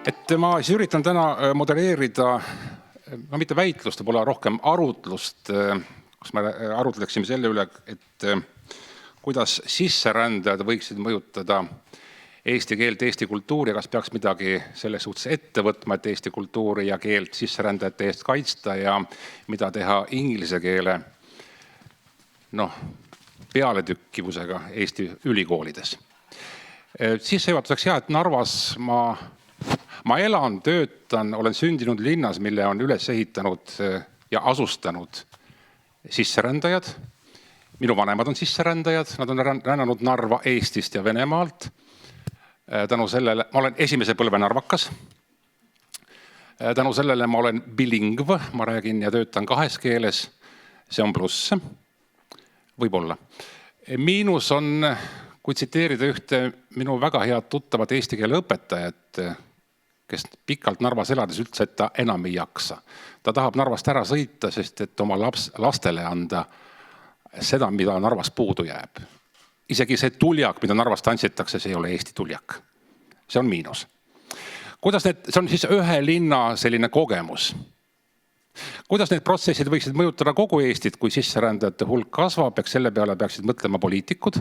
Ma siis üritan täna modereerida, mitte väitlust, võib-olla rohkem arutlust, kus me arutleksime selle üle, et kuidas sisserändajad võiksid mõjutada eesti keelt, eesti kultuuri, kas peaks midagi selles suhtes ette võtma, et eesti kultuuri ja keelt sisserändajate eest kaitsta ja mida teha inglise keele pealetükkivusega Eesti ülikoolides. Sissejuhatuseks et Narvas ma elan, töötan, olen sündinud linnas, mille on üles ehitanud ja asustanud sisserändajad. Minu vanemad on sisserändajad, nad on rännanud Narva Eestist ja Venemaalt. Tänu sellele, ma olen esimese põlve narvakas. Tänu sellele ma olen bilingv, ma räägin ja töötan 2 keeles. See on pluss, võib-olla. Miinus on, kui tsiteerida ühte minu väga head tuttavat eesti keele õpetajat, kes pikalt Narvas elades üldse, et ta enam ei jaksa. Ta tahab Narvast ära sõita, sest et oma lastele anda seda, mida Narvas puudu jääb. Isegi see tuljak, mida Narvas tantsitakse, see ei ole Eesti tuljak. See on miinus. See on siis ühe linna selline kogemus. Kuidas need protsessid võiksid mõjutada kogu Eestit, kui sisserändajate hulk kasvab, selle peale peaksid mõtlema poliitikud,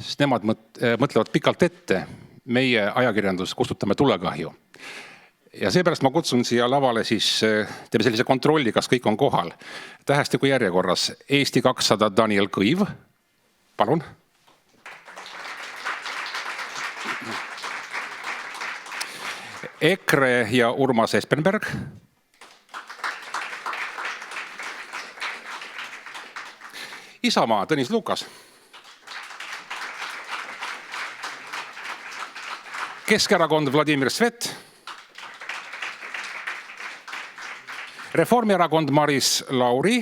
sest nemad mõtlevad pikalt ette. Meie ajakirjandus kustutame tulekahju. Ja seepärast ma kutsun siia lavale siis, teeme sellise kontrolli, kas kõik on kohal. Tähestiku järjekorras Eesti 200 Daniel Kõiv. Palun. EKRE ja Urmas Espenberg. Isamaa Tõnis Lukas. Keskerakond Vladimir Svet. Reformierakond Maris Lauri.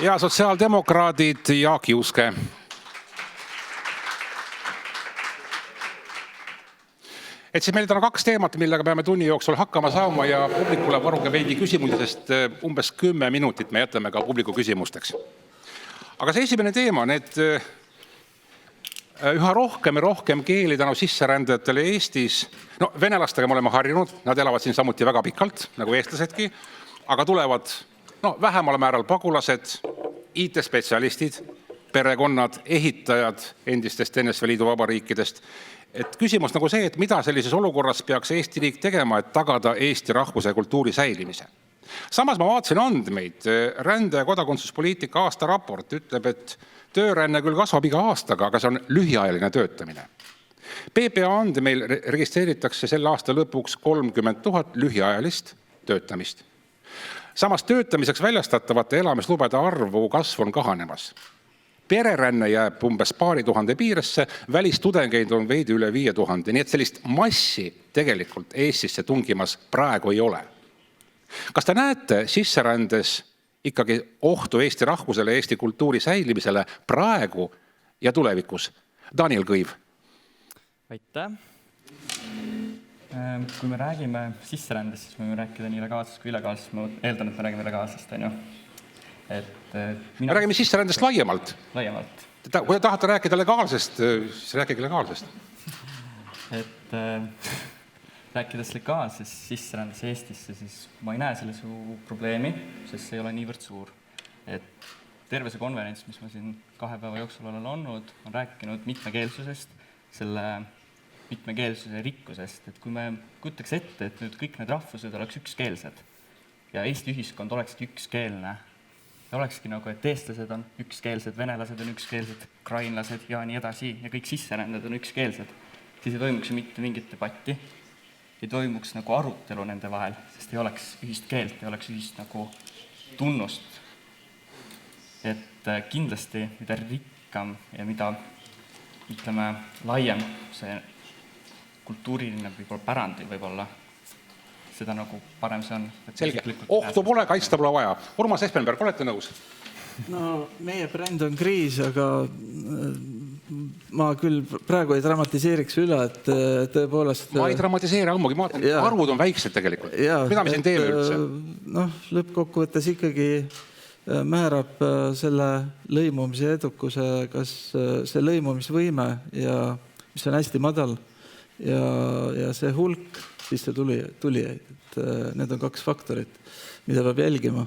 Ja sotsiaaldemokraadid Jaak Juuske. Siis meil on 2 teemat, millega peame tunni jooksul hakkama saama ja publikule varuge veidi küsimusi, sest umbes 10 minutit me jätame ka publiku küsimusteks. Aga see esimene teema, need üha rohkem ja rohkem keeli tänu sisserändajatele Eestis. Venelastega me oleme harjunud, nad elavad siin samuti väga pikalt, nagu eestlasedki, aga tulevad vähemal määral pagulased, IT-spetsialistid, perekonnad, ehitajad endistest NSV Liidu vabariikidest. Küsimus nagu see, et mida sellises olukorras peaks Eesti riik tegema, et tagada Eesti rahvuse ja kultuuri säilimise. Samas ma vaatasin andmeid, rände- ja kodakondsuspoliitika aastaraport ütleb, et tööränne küll kasvab iga aastaga, aga see on lühiajaline töötamine. PPA andmeil registreeritakse selle aasta lõpuks 30 000 lühiajalist töötamist. Samas töötamiseks väljastatavate elamislubade arvu kasv on kahanemas. Pereränne jääb umbes paari tuhande piiresse, välistudengeid on veidi üle 5000, nii et sellist massi tegelikult Eestisse tungimas praegu ei ole. Kas te näete sisserändes ikkagi ohtu Eesti rahvusele, Eesti kultuuri säilimisele praegu ja tulevikus? Daniel Kõiv. Aitäh. Kui me räägime sisserändest, siis me võime rääkida nii legaalsest kui illegaalsest. Ma eeldan, et me räägime legaalsest, on ju. Me räägime sisserändest laiemalt. Kui te tahate rääkida legaalsest, siis rääkige legaalsest. Rääkides legaalsest sisserändest Eestisse, siis ma ei näe selle su probleemi, sest see ei ole niivõrd suur. Terve see konverents, mis ma siin 2 päeva jooksul olen olnud, on rääkinud mitmekeelsusest, selle mitmekeelsuse rikkusest. Kui me kujutaks ette, et nüüd kõik need rahvused oleks ükskeelsed ja Eesti ühiskond olekski ükskeelne, ja olekski nagu, et eestlased on ükskeelsed, venelased on ükskeelsed, ukrainlased ja nii edasi, ja kõik sisserändajad on ükskeelsed, siis ei toimuks mitte mingit debatti, ei toimuks nagu arutelu nende vahel, sest ei oleks ühist keelt, ei oleks ühist nagu tunnust. Kindlasti, mida rikkam ja mida, ütleme, laiem see kultuuriline võib-olla pärand võib-olla, seda nagu parem see on. Selge. Ohtu pole, kaitsta pole vaja. Urmas Espenberg, olete nõus? Meie bränd on kriis, aga ma küll praegu ei dramatiseeriks üle, et tõepoolest... Ma ei dramatiseeri ammugi, ma vaatan, arvud on väiksed tegelikult. Mida me siin teeme üldse? Lõppkokkuvõttes ikkagi määrab selle lõimumise edukuse, kas see lõimumisvõime ja mis on hästi madal ja see hulk sissetulijaid. Et need on 2 faktorit, mida peab jälgima.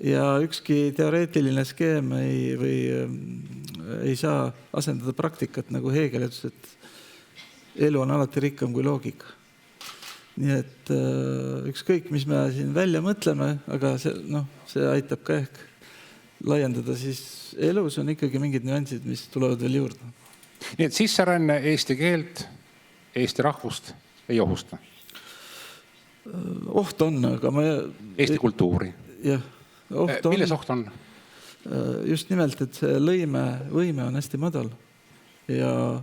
Ja ükski teoreetiline skeem ei saa asendada praktikat, nagu Hegel ütles, et elu on alati rikkam kui loogika. Nii et ükskõik, mis me siin välja mõtleme, aga see aitab ka ehk laiendada, siis elus on ikkagi mingid nüansid, mis tulevad veel juurde. Nii et sisseränne eesti keelt, eesti rahvust ei ohusta? Oht on, aga Eesti kultuuri? Jah, oht on. Milles oht on? Just nimelt, et see lõimevõime on hästi madal ja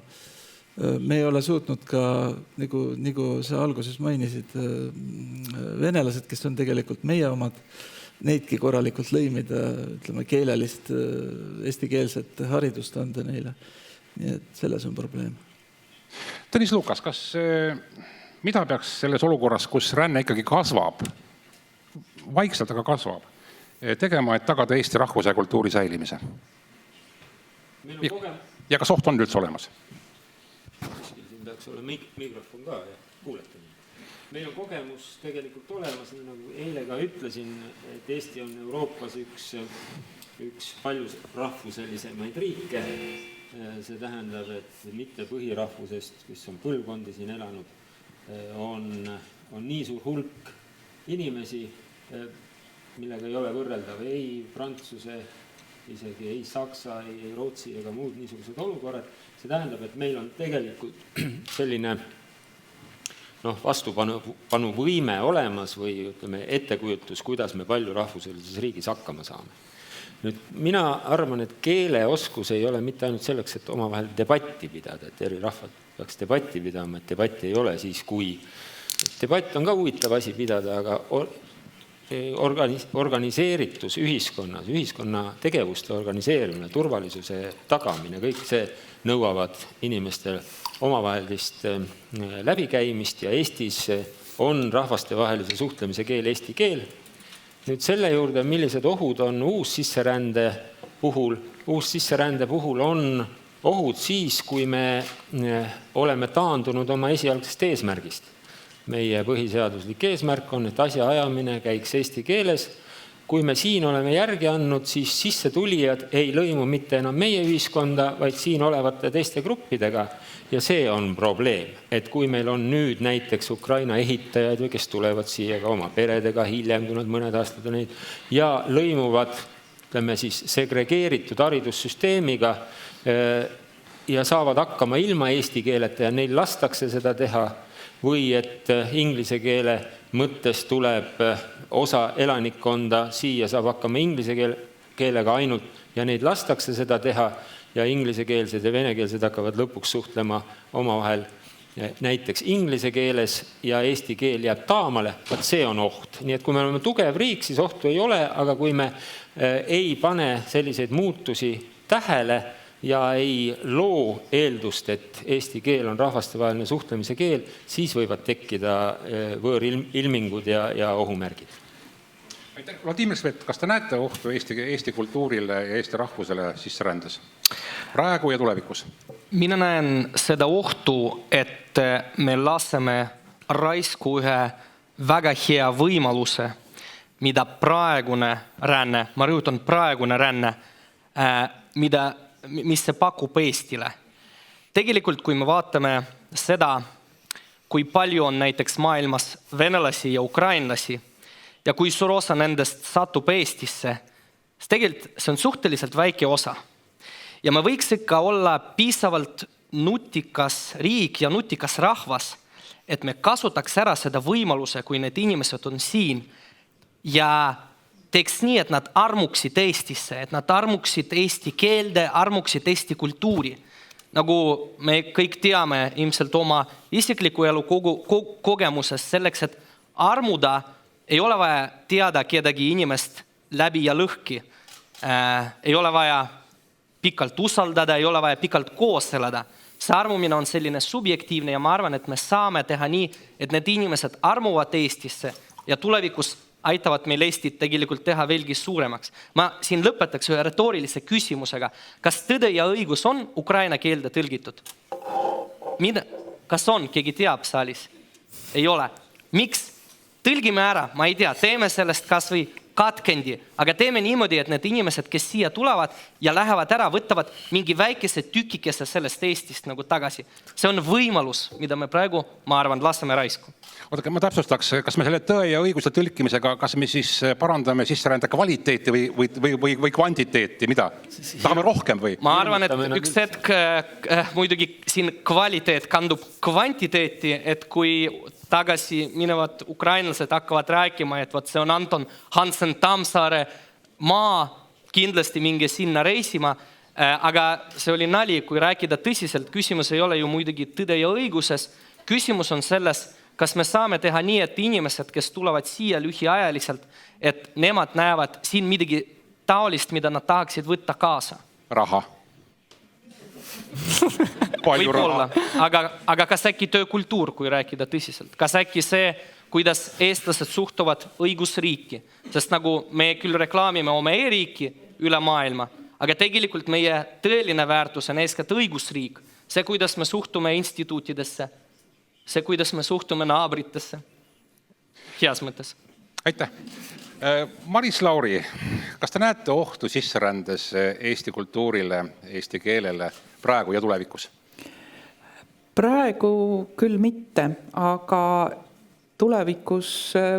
me ei ole suutnud ka, nagu sa alguses mainisid, venelased, kes on tegelikult meie omad, neidki korralikult lõimida, ütleme, keelelist eestikeelset haridust anda neile. Nii et selles on probleem. Tõnis Lukas, mida peaks selles olukorras, kus ränne ikkagi kasvab, vaikselt aga kasvab, tegema, et tagada Eesti rahvuse ja kultuuri säilimise? Ja kas oht on üldse olemas? Siin peaks olla mikrofon ka ja kuulata. Meil on kogemus tegelikult olemas, nagu eile ka ütlesin, et Eesti on Euroopas üks palju rahvuselisemaid riike. See tähendab, et mitte põhirahvusest, kes on põlvkondi siin elanud, on nii suur hulk inimesi, millega ei ole võrreldav ei Prantsuse, isegi ei Saksa, ei Rootsi ega muud niisugused olukorrad. See tähendab, et meil on tegelikult selline vastupanu võime olemas või ütleme ettekujutus, kuidas me palju rahvuselises riigis hakkama saame. Nüüd, mina arvan, et keeleoskus ei ole mitte ainult selleks, et omavahel debatti pidada, et eri rahvad peaks debatti pidama, et debatti ei ole siis, kui debatt on ka huvitav asi pidada, aga organiseeritus ühiskonnas, ühiskonna tegevuste organiseerimine, turvalisuse tagamine, kõik see nõuavad inimestel omavahelist läbikäimist ja Eestis on rahvastevahelise suhtlemise keel eesti keel. Nüüd selle juurde, millised ohud on uussisserände puhul. Uussisserände puhul on ohud siis, kui me oleme taandunud oma esialgsest eesmärgist. Meie põhiseaduslik eesmärk on, et asja ajamine käiks eesti keeles. Kui me siin oleme järgi andnud, siis sissetulijad ei lõimu mitte enam meie ühiskonda, vaid siin olevate teiste gruppidega. Ja see on probleem, et kui meil on nüüd näiteks Ukraina ehitajad, kes tulevad siia ka oma peredega hiljem, kui nad mõned aastad on neid, ja lõimuvad, ütleme siis, segregeeritud haridussüsteemiga ja saavad hakkama ilma eesti keeleta ja neil lastakse seda teha, või et inglise keele mõttes tuleb osa elanikkonda siia saab hakkama inglise keelega ainult ja neid lastakse seda teha ja inglisekeelsed ja venekeelsed hakkavad lõpuks suhtlema omavahel näiteks inglise keeles ja eesti keel jääb taamale, vaat see on oht. Nii et kui me oleme tugev riik, siis ohtu ei ole, aga kui me ei pane selliseid muutusi tähele ja ei loo eeldust, et eesti keel on rahvastevaheline suhtlemise keel, siis võivad tekkida võõrilmingud ja ohumärgid. Vladimir Svet, kas te näete ohtu Eesti kultuurile ja Eesti rahvusele sisserändes? Praegu ja tulevikus? Mina näen seda ohtu, et me laseme raisku ühe väga hea võimaluse, mida praegune ränne, ma rõhutan praegune ränne, mis see pakub Eestile. Tegelikult, kui me vaatame seda, kui palju on näiteks maailmas venelasi ja ukrainlasi ja kui suur osa nendest satub Eestisse, siis tegelikult see on suhteliselt väike osa. Ja me võiks ikka olla piisavalt nutikas riik ja nutikas rahvas, et me kasutaks ära seda võimaluse, kui need inimesed on siin ja teeks nii, et nad armuksid Eestisse, et nad armuksid eesti keelde, armuksid eesti kultuuri. Nagu me kõik teame ilmselt oma isikliku elu kogemusest selleks, et armuda ei ole vaja teada kedagi inimest läbi ja lõhki. Ei ole vaja pikalt usaldada, ei ole vaja pikalt koos elada. See armumine on selline subjektiivne ja ma arvan, et me saame teha nii, et need inimesed armuvad Eestisse ja tulevikus aitavad meil Eestit tegelikult teha veelgi suuremaks. Ma siin lõpetaks ühe retoorilise küsimusega. Kas tõde ja õigus on ukraina keelde tõlgitud? kas on, keegi teab saalis? Ei ole. Miks? Tõlgime ära, ma ei tea, teeme sellest kas või katkendi, aga teeme niimoodi, et need inimesed, kes siia tulevad ja lähevad ära, võtavad mingi väikese tükikese sellest Eestist nagu tagasi. See on võimalus, mida me praegu, ma arvan, laseme raisku. Oodake, ma täpsustaks, kas me selle tõe ja õiguse tõlkimisega, kas me siis parandame sisserände kvaliteeti või kvantiteeti, mida? Tahame rohkem või? Ma arvan, et üks hetk muidugi siin kvaliteet kandub kvantiteeti, et kui tagasi minevad ukrainlased hakkavad rääkima, et see on Anton Hansen Tammsaare maa, kindlasti minge sinna reisima, aga see oli nali, kui rääkida tõsiselt, küsimus ei ole ju muidugi tõde ja õiguses, küsimus on selles, kas me saame teha nii, et inimesed, kes tulevad siia lühiajaliselt, et nemad näevad siin midagi taolist, mida nad tahaksid võtta kaasa? Raha. Palju Võib-olla. raha. Aga kas äkki töökultuur, kui rääkida tõsiselt? Kas äkki see, kuidas eestlased suhtuvad õigusriiki? Sest nagu me küll reklaamime oma e-riiki üle maailma, aga tegelikult meie tõeline väärtus on eeskätt õigusriik. See, kuidas me suhtume instituutidesse, see, kuidas me suhtume naabritesse. Heas mõttes. Aitäh. Maris Lauri, kas te näete ohtu sisserändes eesti kultuurile, eesti keelele praegu ja tulevikus? Praegu küll mitte, aga tulevikus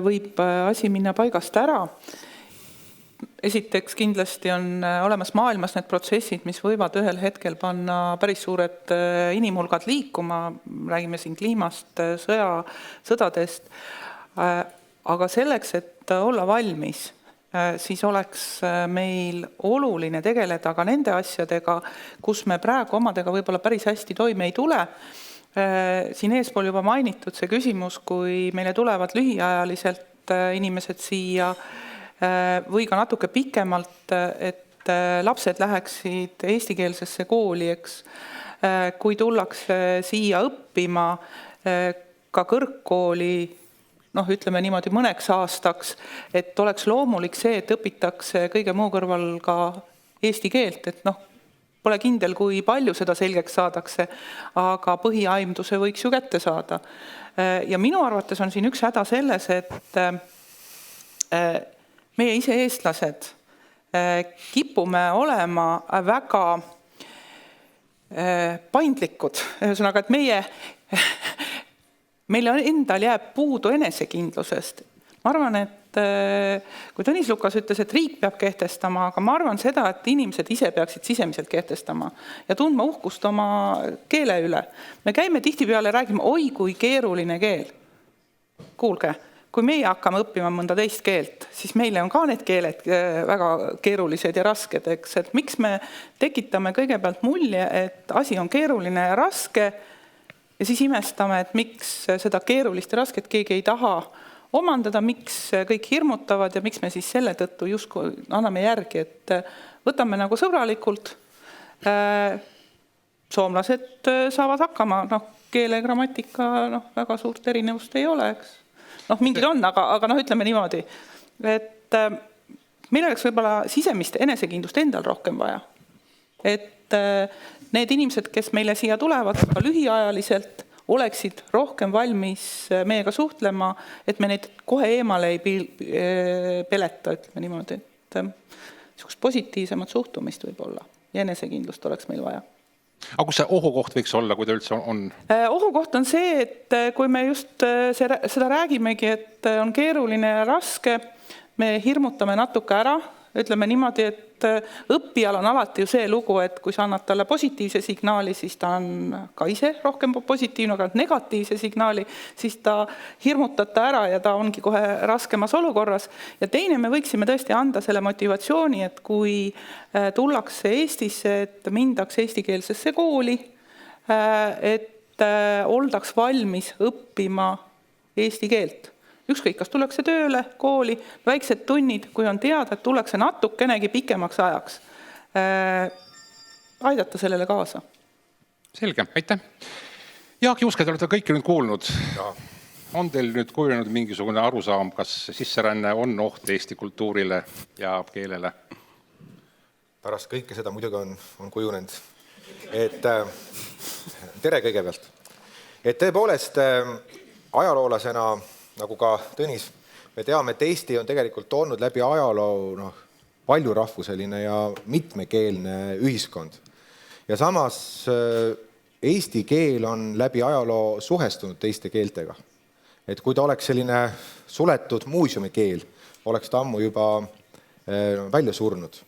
võib asi minna paigast ära. Esiteks kindlasti on olemas maailmas need protsessid, mis võivad ühel hetkel panna päris suured inimhulgad liikuma, räägime siin kliimast, sõdadest, aga selleks, et olla valmis, siis oleks meil oluline tegeleda ka nende asjadega, kus me praegu omadega võib-olla päris hästi toime ei tule. Siin eespool juba mainitud see küsimus, kui meile tulevad lühiajaliselt inimesed siia või ka natuke pikemalt, et lapsed läheksid eestikeelsesse kooli, eks. Kui tullakse siia õppima ka kõrgkooli, ütleme niimoodi mõneks aastaks, et oleks loomulik see, et õpitakse kõige muu kõrval ka eesti keelt, et pole kindel, kui palju seda selgeks saadakse, aga põhiaimduse võiks ju kätte saada. Ja minu arvates on siin üks häda selles, et meie ise eestlased kipume olema väga paindlikud. Ühesõnaga, et meile endal jääb puudu enesekindlusest. Ma arvan, et kui Tõnis Lukas ütles, et riik peab kehtestama, aga ma arvan seda, et inimesed ise peaksid sisemiselt kehtestama ja tundma uhkust oma keele üle. Me käime tihtipeale räägime, oi kui keeruline keel. Kuulge, kui meie hakkame õppima mõnda teist keelt, siis meile on ka need keeled väga keerulised ja rasked, eks, et miks me tekitame kõigepealt mulje, et asi on keeruline ja raske ja siis imestame, et miks seda keerulist ja rasket keegi ei taha omandada, miks kõik hirmutavad ja miks me siis selle tõttu justkui anname järgi, et võtame nagu sõbralikult. Soomlased saavad hakkama, keele grammatika väga suurt erinevust ei ole, eks. Mingid on, aga ütleme niimoodi, et meil oleks võib-olla sisemist enesekindlust endal rohkem vaja. Et need inimesed, kes meile siia tulevad ka lühiajaliselt, oleksid rohkem valmis meiega suhtlema, et me neid kohe eemale ei peleta, ütleme niimoodi, et niisugust positiivsemat suhtumist võib olla ja enesekindlust oleks meil vaja. Aga kus see ohukoht võiks olla, kui ta üldse on? Ohukoht on see, et kui me just seda räägimegi, et on keeruline ja raske, me hirmutame natuke ära, ütleme niimoodi, et õppijal on alati ju see lugu, et kui sa annad talle positiivse signaali, siis ta on ka ise rohkem positiivne, aga negatiivse signaali, siis ta hirmutab ta ära ja ta ongi kohe raskemas olukorras. Ja teine, me võiksime tõesti anda selle motivatsiooni, et kui tullakse Eestisse, et mindaks eestikeelsesse kooli, et oldaks valmis õppima eesti keelt. Ükskõik, kas tullakse tööle, kooli, väiksed tunnid, kui on teada, et tullakse natukenegi pikemaks ajaks. Aidata sellele kaasa. Selge, aitäh. Jaak Juske, te olete kõiki nüüd kuulnud. On teil nüüd kujunenud mingisugune arusaam, kas sisseränne on oht eesti kultuurile ja keelele? Pärast kõike seda muidugi on kujunenud. Et tere kõigepealt. Et tõepoolest ajaloolasena, nagu ka Tõnis, me teame, et Eesti on tegelikult olnud läbi ajaloo paljurahvuseline ja mitmekeelne ühiskond. Ja samas eesti keel on läbi ajaloo suhestunud teiste keeltega. Et kui ta oleks selline suletud muuseumikeel, oleks ta ammu juba välja surnud.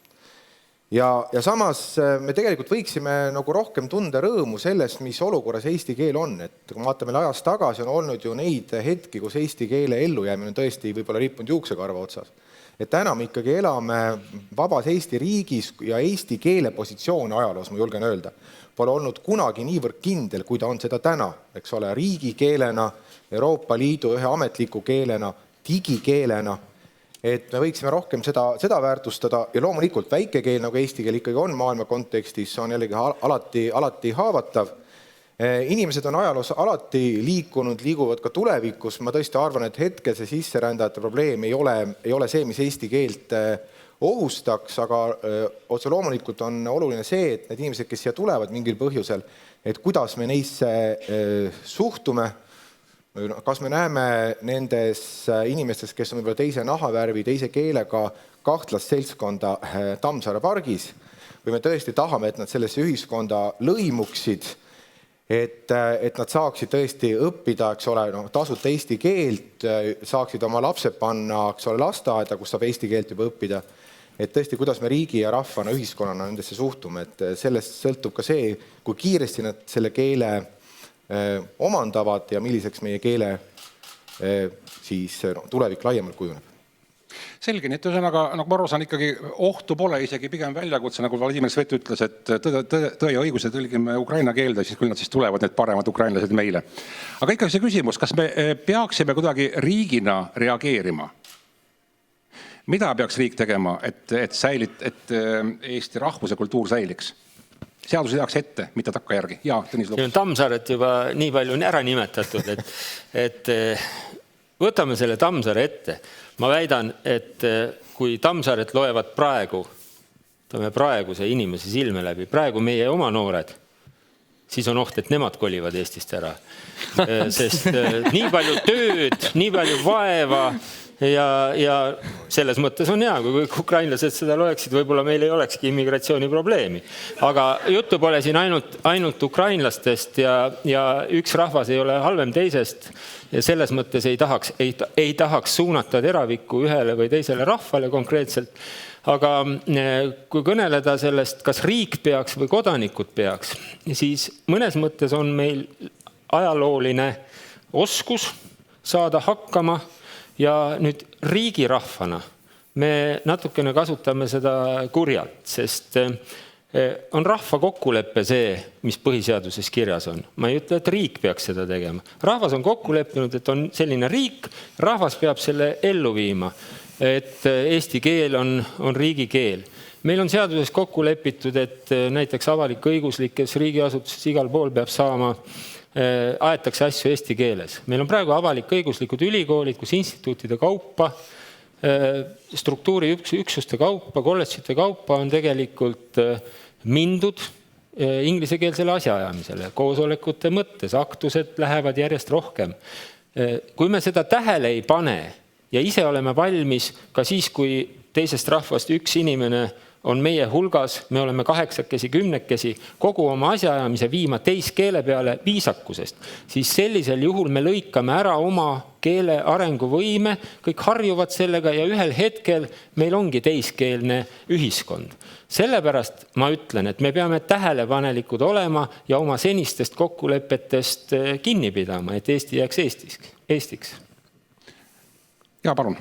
Ja samas me tegelikult võiksime nagu rohkem tunda rõõmu sellest, mis olukorras eesti keel on. Et kui vaatame ajas tagasi, on olnud ju neid hetki, kus eesti keele ellujäämine on tõesti võib-olla rippunud juuksekarva otsas. Et täna me ikkagi elame vabas Eesti riigis ja eesti keele positsioon ajaloos, ma julgen öelda, pole olnud kunagi niivõrd kindel, kui ta on seda täna, eks ole, riigikeelena, Euroopa Liidu ühe ametliku keelena, digikeelena, et me võiksime rohkem seda väärtustada ja loomulikult väike keel, nagu eesti keel ikkagi on maailma kontekstis, on jällegi alati haavatav. Inimesed on ajaloos alati liiguvad ka tulevikus. Ma tõesti arvan, et hetkel see sisserändajate probleem ei ole see, mis eesti keelt ohustaks, aga otse loomulikult on oluline see, et need inimesed, kes siia tulevad mingil põhjusel, et kuidas me neisse suhtume, kas me näeme nendes inimestes, kes on võib-olla teise nahavärvi, teise keelega kahtlast seltskonda Tammsaare pargis, või me tõesti tahame, et nad sellesse ühiskonda lõimuksid, et nad saaksid tõesti õppida, eks ole, tasuta eesti keelt, saaksid oma lapsed panna, eks ole, lasteaeda, kus saab eesti keelt juba õppida. Et tõesti, kuidas me riigi ja rahvana, ühiskonnana nendesse suhtume, et sellest sõltub ka see, kui kiiresti nad selle keele omandavad ja milliseks meie keele siis tulevik laiemalt kujuneb. Selge, nii et ühesõnaga, nagu ma aru saan, ikkagi ohtu pole, isegi pigem väljakutse, nagu Vladimir Svet ütles, et tõe ja õiguse tõlgime ukraina keelde, siis küll nad siis tulevad need paremad ukrainlased meile. Aga ikkagi see küsimus, kas me peaksime kuidagi riigina reageerima? Mida peaks riik tegema, et Eesti rahvuse kultuur säiliks? Seaduse tehakse ette, mitte takkajärgi. Jaa, Tõnis Luks. Siin on Tammsaaret juba nii palju ära nimetatud, et võtame selle Tammsaare ette. Ma väidan, et kui Tammsaaret loevad praeguse inimese silme läbi, praegu meie oma noored, siis on oht, et nemad kolivad Eestist ära. Sest nii palju tööd, nii palju vaeva ja selles mõttes on hea, kui ukrainlased seda loeksid, võib-olla meil ei olekski immigratsiooni probleemi. Aga juttu pole siin ainult ukrainlastest ja üks rahvas ei ole halvem teisest ja selles mõttes ei tahaks suunata teravikku ühele või teisele rahvale konkreetselt. Aga kui kõneleda sellest, kas riik peaks või kodanikud peaks, siis mõnes mõttes on meil ajalooline oskus saada hakkama ja nüüd riigirahvana me natukene kasutame seda kurjalt, sest on rahva kokkulepe see, mis põhiseaduses kirjas on. Ma ei ütle, et riik peaks seda tegema. Rahvas on kokku leppinud, et on selline riik, rahvas peab selle ellu viima, et eesti keel on riigikeel. Meil on seaduses kokku lepitud, et näiteks avalik-õiguslikes riigiasutuses igal pool peab saama aetakse asju eesti keeles. Meil on praegu avalik-õiguslikud ülikoolid, kus instituutide kaupa, struktuuriüksuste kaupa, kolledžite kaupa on tegelikult mindud inglisekeelsele asjaajamisele, koosolekute mõttes, aktused lähevad järjest rohkem. Kui me seda tähele ei pane ja ise oleme valmis, ka siis, kui teisest rahvast üks inimene on meie hulgas, me oleme 8-10 kogu oma asjaajamise viima teiskeele peale viisakusest, siis sellisel juhul me lõikame ära oma keele arenguvõime, kõik harjuvad sellega ja ühel hetkel meil ongi teiskeelne ühiskond. Sellepärast ma ütlen, et me peame tähelepanelikud olema ja oma senistest kokkulepetest kinni pidama, et Eesti jääks Eestiks. Jaa, palun.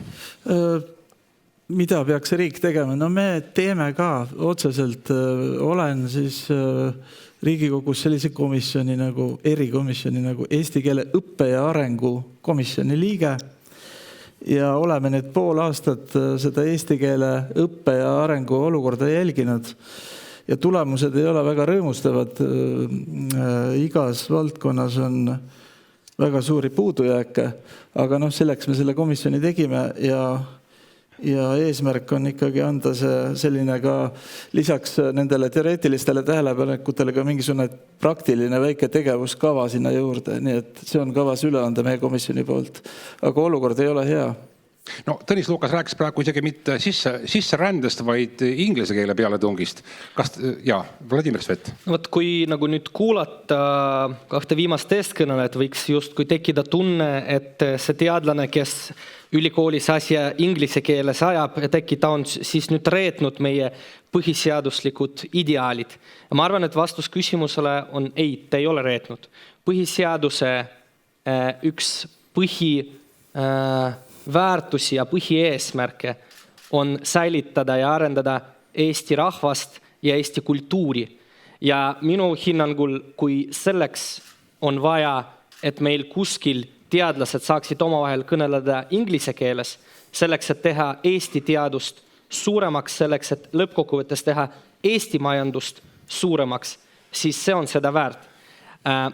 Mida peaks riik tegema? No me teeme ka otseselt, olen siis Riigikogus sellise komisjoni nagu erikomisjoni nagu Eesti keele õppe ja arengu komisjoni liige ja oleme nüüd pool aastat seda eesti keele õppe ja arengu olukorda jälginud ja tulemused ei ole väga rõõmustavad. Igas valdkonnas on väga suuri puudujääke, aga selleks me selle komisjoni tegime ja ja eesmärk on ikkagi anda see selline ka lisaks nendele teoreetilistele tähelepanekutele ka mingisugune praktiline väike tegevuskava sinna juurde, nii et see on kavas üle anda meie komisjoni poolt. Aga olukord ei ole hea. No Tõnis Lukas rääkis praegu isegi mitte sisserändest, vaid inglise keele pealetungist. Vladimir Svet. Võt, kui nagu nüüd kuulata kahte viimast eestkõnelejat, võiks just kui tekkida tunne, et see teadlane, kes ülikoolis asja inglise keeles ajab, et äkki ta on siis nüüd reetnud meie põhiseaduslikud ideaalid. Ja ma arvan, et vastus küsimusele on ei, ta ei ole reetnud. Põhiseaduse üks väärtusi ja põhieesmärke on säilitada ja arendada Eesti rahvast ja Eesti kultuuri. Ja minu hinnangul, kui selleks on vaja, et meil kuskil teadlased saaksid omavahel kõneleda inglise keeles, selleks, et teha Eesti teadust suuremaks, selleks, et lõppkokkuvõttes teha Eesti majandust suuremaks, siis see on seda väärt.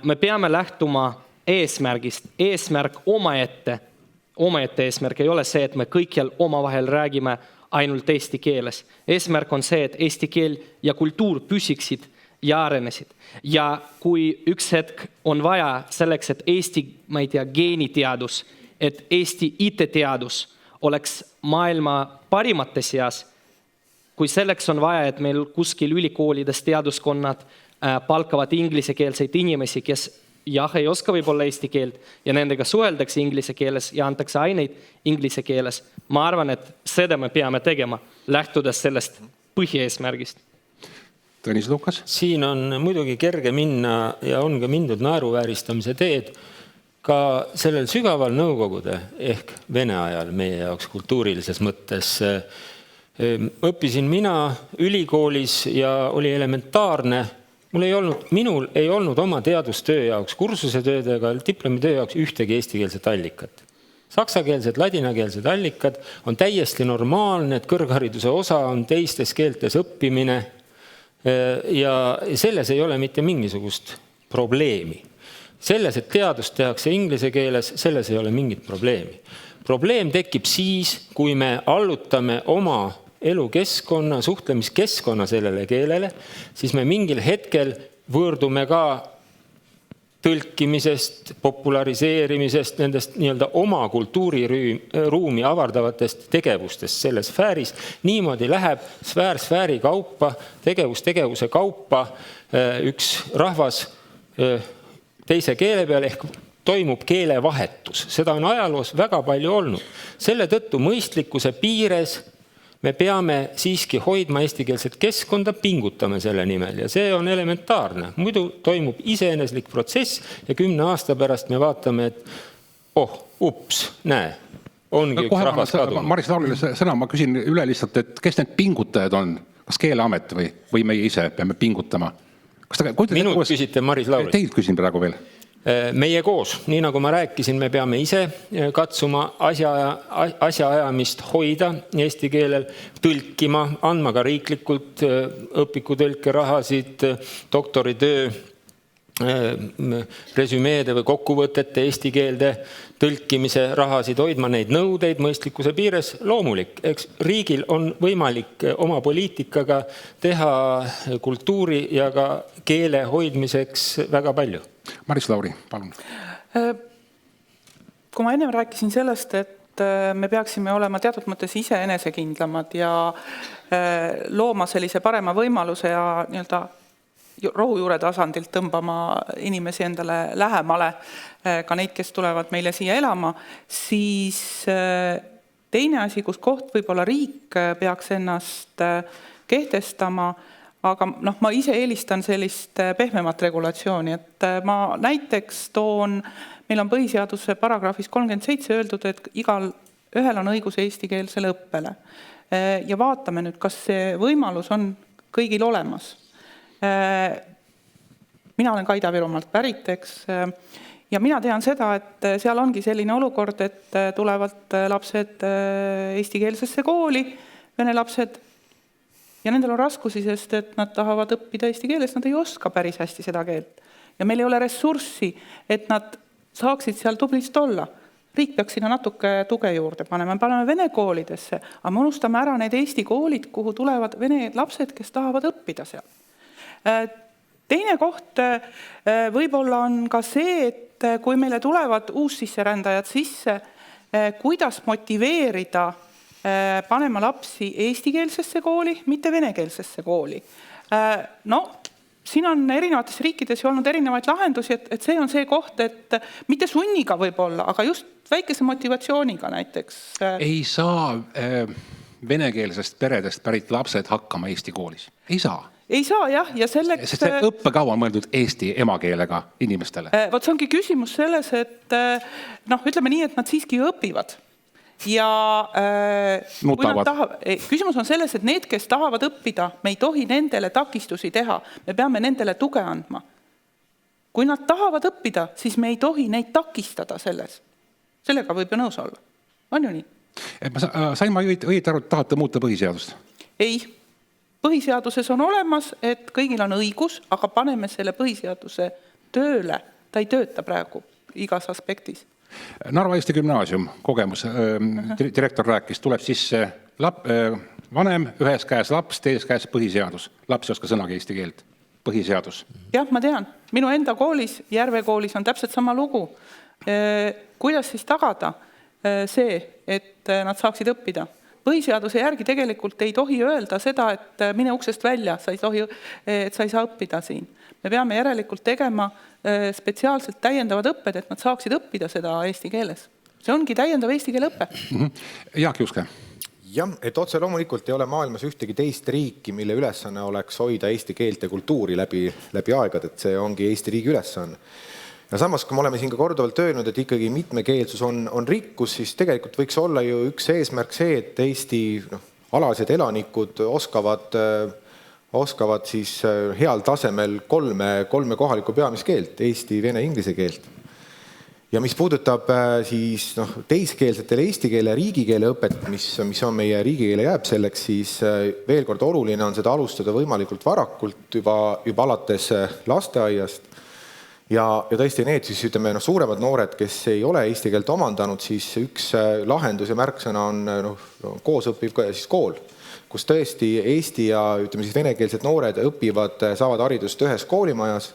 Me peame lähtuma eesmärgist. Eesmärk omaette eesmärk ei ole see, et me kõikjal omavahel räägime ainult eesti keeles. Eesmärk on see, et eesti keel ja kultuur püsiksid ja arenesid. Ja kui üks hetk on vaja selleks, et Eesti, geeniteadus, et Eesti IT-teadus oleks maailma parimate seas, kui selleks on vaja, et meil kuskil ülikoolides teaduskonnad palkavad inglisekeelseid inimesi, kes ei oska võib-olla eesti keelt ja nendega suheldakse inglise keeles ja antakse aineid inglise keeles. Ma arvan, et seda me peame tegema, lähtudes sellest põhieesmärgist. Tõnis Lukas? Siin on muidugi kerge minna ja on ka mindud naeruvääristamise teed ka sellel sügaval nõukogude ehk Vene ajal meie jaoks kultuurilises mõttes. Õppisin mina ülikoolis ja oli elementaarne. Minul ei olnud oma teadustöö jaoks, kursusetöödega, diplomitöö jaoks ühtegi eestikeelset allikat. Saksakeelsed, ladinakeelsed allikad on täiesti normaalne, et kõrghariduse osa on teistes keeltes õppimine ja selles ei ole mitte mingisugust probleemi. Selles, et teadust tehakse inglise keeles, selles ei ole mingit probleemi. Probleem tekib siis, kui me allutame oma elukeskkonna, suhtlemiskeskkonna sellele keelele, siis me mingil hetkel võõrdume ka tõlkimisest, populariseerimisest, nendest nii-öelda oma kultuuriruumi avardavatest tegevustest selles sfääris. Niimoodi läheb sfääri kaupa, tegevuse kaupa üks rahvas teise keele peal ehk toimub keelevahetus. Seda on ajaloos väga palju olnud. Selle tõttu mõistlikkuse piires me peame siiski hoidma eestikeelset keskkonda, pingutame selle nimel ja see on elementaarne. Muidu toimub iseeneslik protsess ja 10 aasta pärast me vaatame, et näe, ongi üks rahvas kadunud. Maris Laulile sõna, ma küsin üle lihtsalt, et kes need pingutajad on? Kas Keeleamet või meie ise peame pingutama? Minut küsite Maris Laulile? Teilt küsin praegu veel. Meie koos, nii nagu ma rääkisin, me peame ise katsuma asjaajamist hoida eesti keelel, tõlkima, andma ka riiklikult õpikutõlke rahasid, doktoritöö resümeede või kokkuvõtete eesti keelde tõlkimise rahasid, hoidma neid nõudeid mõistlikkuse piires loomulik. Eks riigil on võimalik oma poliitikaga teha kultuuri ja ka keele hoidmiseks väga palju. Maris Lauri, palun. Kui ma ennem rääkisin sellest, et me peaksime olema teatud mõttes ise enesekindlamad ja looma sellise parema võimaluse ja nii-öelda rohujuure tasandilt tõmbama inimesi endale lähemale, ka neid, kes tulevad meile siia elama, siis teine asi, kus koht võib-olla riik peaks ennast kehtestama, aga ma ise eelistan sellist pehmemat regulatsiooni, et ma näiteks meil on põhiseaduse paragrahvis 37 öeldud, et igal ühel on õigus eestikeelsele õppele. Ja vaatame nüüd, kas see võimalus on kõigil olemas. Mina olen ka Ida-Virumaalt pärit, eks, ja mina tean seda, et seal ongi selline olukord, et tulevad lapsed eestikeelsesse kooli, vene lapsed, ja nendel on raskusi, sest et nad tahavad õppida eesti keeles, nad ei oska päris hästi seda keelt. Ja meil ei ole ressurssi, et nad saaksid seal tublist olla. riik peaks sinna natuke tuge juurde panema, paneme vene koolidesse, aga me unustame ära need eesti koolid, kuhu tulevad vene lapsed, kes tahavad õppida seal. Teine koht võib-olla on ka see, et kui meile tulevad uussisserändajad sisse, kuidas motiveerida panema lapsi eestikeelsesse kooli, mitte venekeelsesse kooli. No, siin on erinevates riikides olnud erinevaid lahendusi, et see on see koht, et mitte sunniga võib-olla, aga just väikese motivatsiooniga näiteks. Ei saa venekeelsest peredest pärit lapsed hakkama Eesti koolis. Ei saa. Ei saa jah, ja selleks... Sest see õppekava on mõeldud eesti emakeelega inimestele. Vot see ongi küsimus selles, et ütleme nii, et nad siiski õpivad. Ja küsimus on selles, et need, kes tahavad õppida, me ei tohi nendele takistusi teha. Me peame nendele tuge andma. Kui nad tahavad õppida, siis me ei tohi neid takistada selles. Sellega võib ju nõus olla. On ju nii? Sain ma õieti aru, et tahate muuta põhiseadust? Ei. Põhiseaduses on olemas, et kõigil on õigus, aga paneme selle põhiseaduse tööle. Ta ei tööta praegu igas aspektis. Narva Eesti Gümnaasium kogemus, direktor rääkis, tuleb sisse vanem, ühes käes laps, teises käes põhiseadus. Laps ei oska sõnagi eesti keelt. Põhiseadus. Jah, ma tean. Minu enda koolis, Järve koolis on täpselt sama lugu. Kuidas siis tagada see, et nad saaksid õppida? Põhiseaduse järgi tegelikult ei tohi öelda seda, et mine uksest välja, et sa ei saa õppida siin. Me peame järelikult tegema spetsiaalselt täiendavad õpped, et nad saaksid õppida seda eesti keeles. See ongi täiendav eesti keele õppe. Jaak Juske. Jah, et otse loomulikult ei ole maailmas ühtegi teist riiki, mille ülesanne oleks hoida eesti keelt ja kultuuri läbi aegad, et see ongi Eesti riigi ülesanne. Ja samas, kui me oleme siin ka korduvalt öelnud, et ikkagi mitmekeelsus on rikkus, siis tegelikult võiks olla ju üks eesmärk see, et Eesti alased elanikud oskavad siis heal tasemel kolme kohalikku peamist keelt, eesti, vene, inglise keelt. Ja mis puudutab siis teiskeelsetele eesti keele ja riigikeele õpet, mis on meie riigikeele jääb selleks, siis veel kord oluline on seda alustada võimalikult varakult juba alates lasteaiast. Ja tõesti need siis suuremad noored, kes ei ole eesti keelt omandanud, siis üks lahendus ja märksõna on koos õppiv siis kool, kus tõesti eesti ja siis venekeelsed noored saavad haridust ühes koolimajas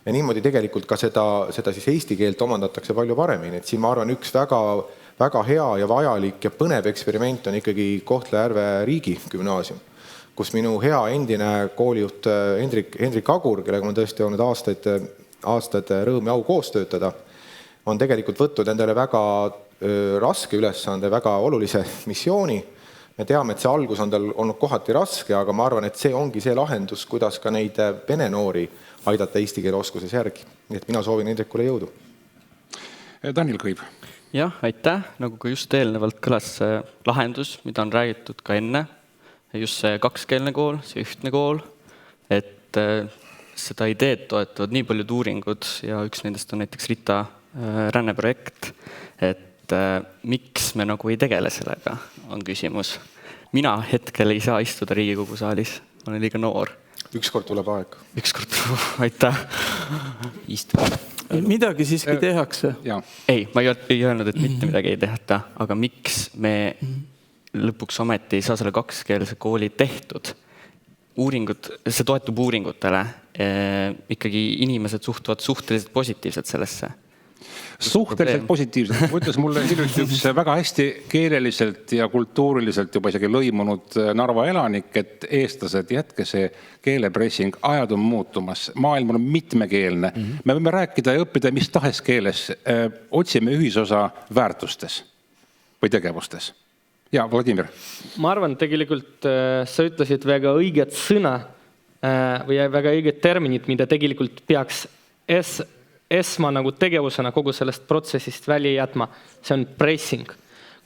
ja niimoodi tegelikult ka seda siis eesti keelt omandatakse palju paremini. Et siin ma arvan üks väga hea ja vajalik ja põnev eksperiment on ikkagi Kohtla-Järve riigigümnaasium, kus minu hea endine koolijuht Hendrik Agur, kellega ma tõesti olnud aastad rõõm ja au koos töötada, on tegelikult võtnud endale väga raske ülesande, väga olulise missiooni. Me teame, et see algus on tal olnud kohati raske, aga ma arvan, et see ongi see lahendus, kuidas ka neid vene noori aidata eesti keele oskuses järgi. Nii et mina soovin Hendrikule jõudu. Daniel Kõib. Jah, aitäh. Nagu ka just eelnevalt kõlas see lahendus, mida on räägitud ka enne. Just see kakskeelne kool, see ühtne kool, et seda ideed toetavad nii paljud uuringud ja üks nendest on näiteks Rita ränneprojekt, et miks me nagu ei tegele sellega, on küsimus. Mina hetkel ei saa istuda Riigikogu saalis, olen liiga noor. Ükskord tuleb aeg. Ükskord, aitäh. Istuda. Midagi siiski tehakse. Ei, ma ei öelnud, et mitte midagi ei tehta, aga miks me lõpuks ometi ei saa selle kakskeelse kooli tehtud? Uuringud, see toetub uuringutele, ikkagi inimesed suhtuvad suhteliselt positiivselt sellesse. Suhteliselt positiivselt. Mõtles mulle hiljuti üks väga hästi keeleliselt ja kultuuriliselt juba isegi lõimunud Narva elanik, et eestlased jätke see keelepressing, ajad on muutumas, maailm on mitmekeelne. Me võime rääkida ja õppida mis tahes keeles, otsime ühisosa väärtustes või tegevustes. Ja, Vladimir. Ma arvan, tegelikult sa ütlesid väga õiget sõna või väga õiget terminit, mida tegelikult peaks esma nagu tegevusena kogu sellest protsessist välja jätma. See on pressing.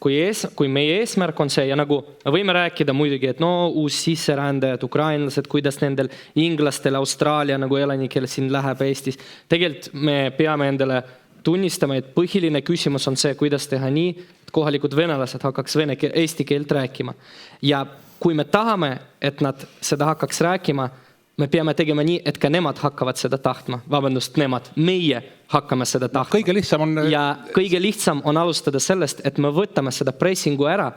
Kui meie eesmärk on see ja nagu me võime rääkida muidugi, et uus sisserändajad, ukrainlased, kuidas nendel inglastel, Austraalia nagu elanikel siin läheb Eestis. Tegelikult me peame endale tunnistama, et põhiline küsimus on see, kuidas teha nii, et kohalikud venelased hakkaks eesti keelt rääkima. Ja kui me tahame, et nad seda hakkaks rääkima, me peame tegema nii, et ka nemad hakkavad seda tahtma. Vabandust, meie hakkame seda tahtma. Kõige lihtsam on... Ja kõige lihtsam on alustada sellest, et me võtame seda pressingu ära,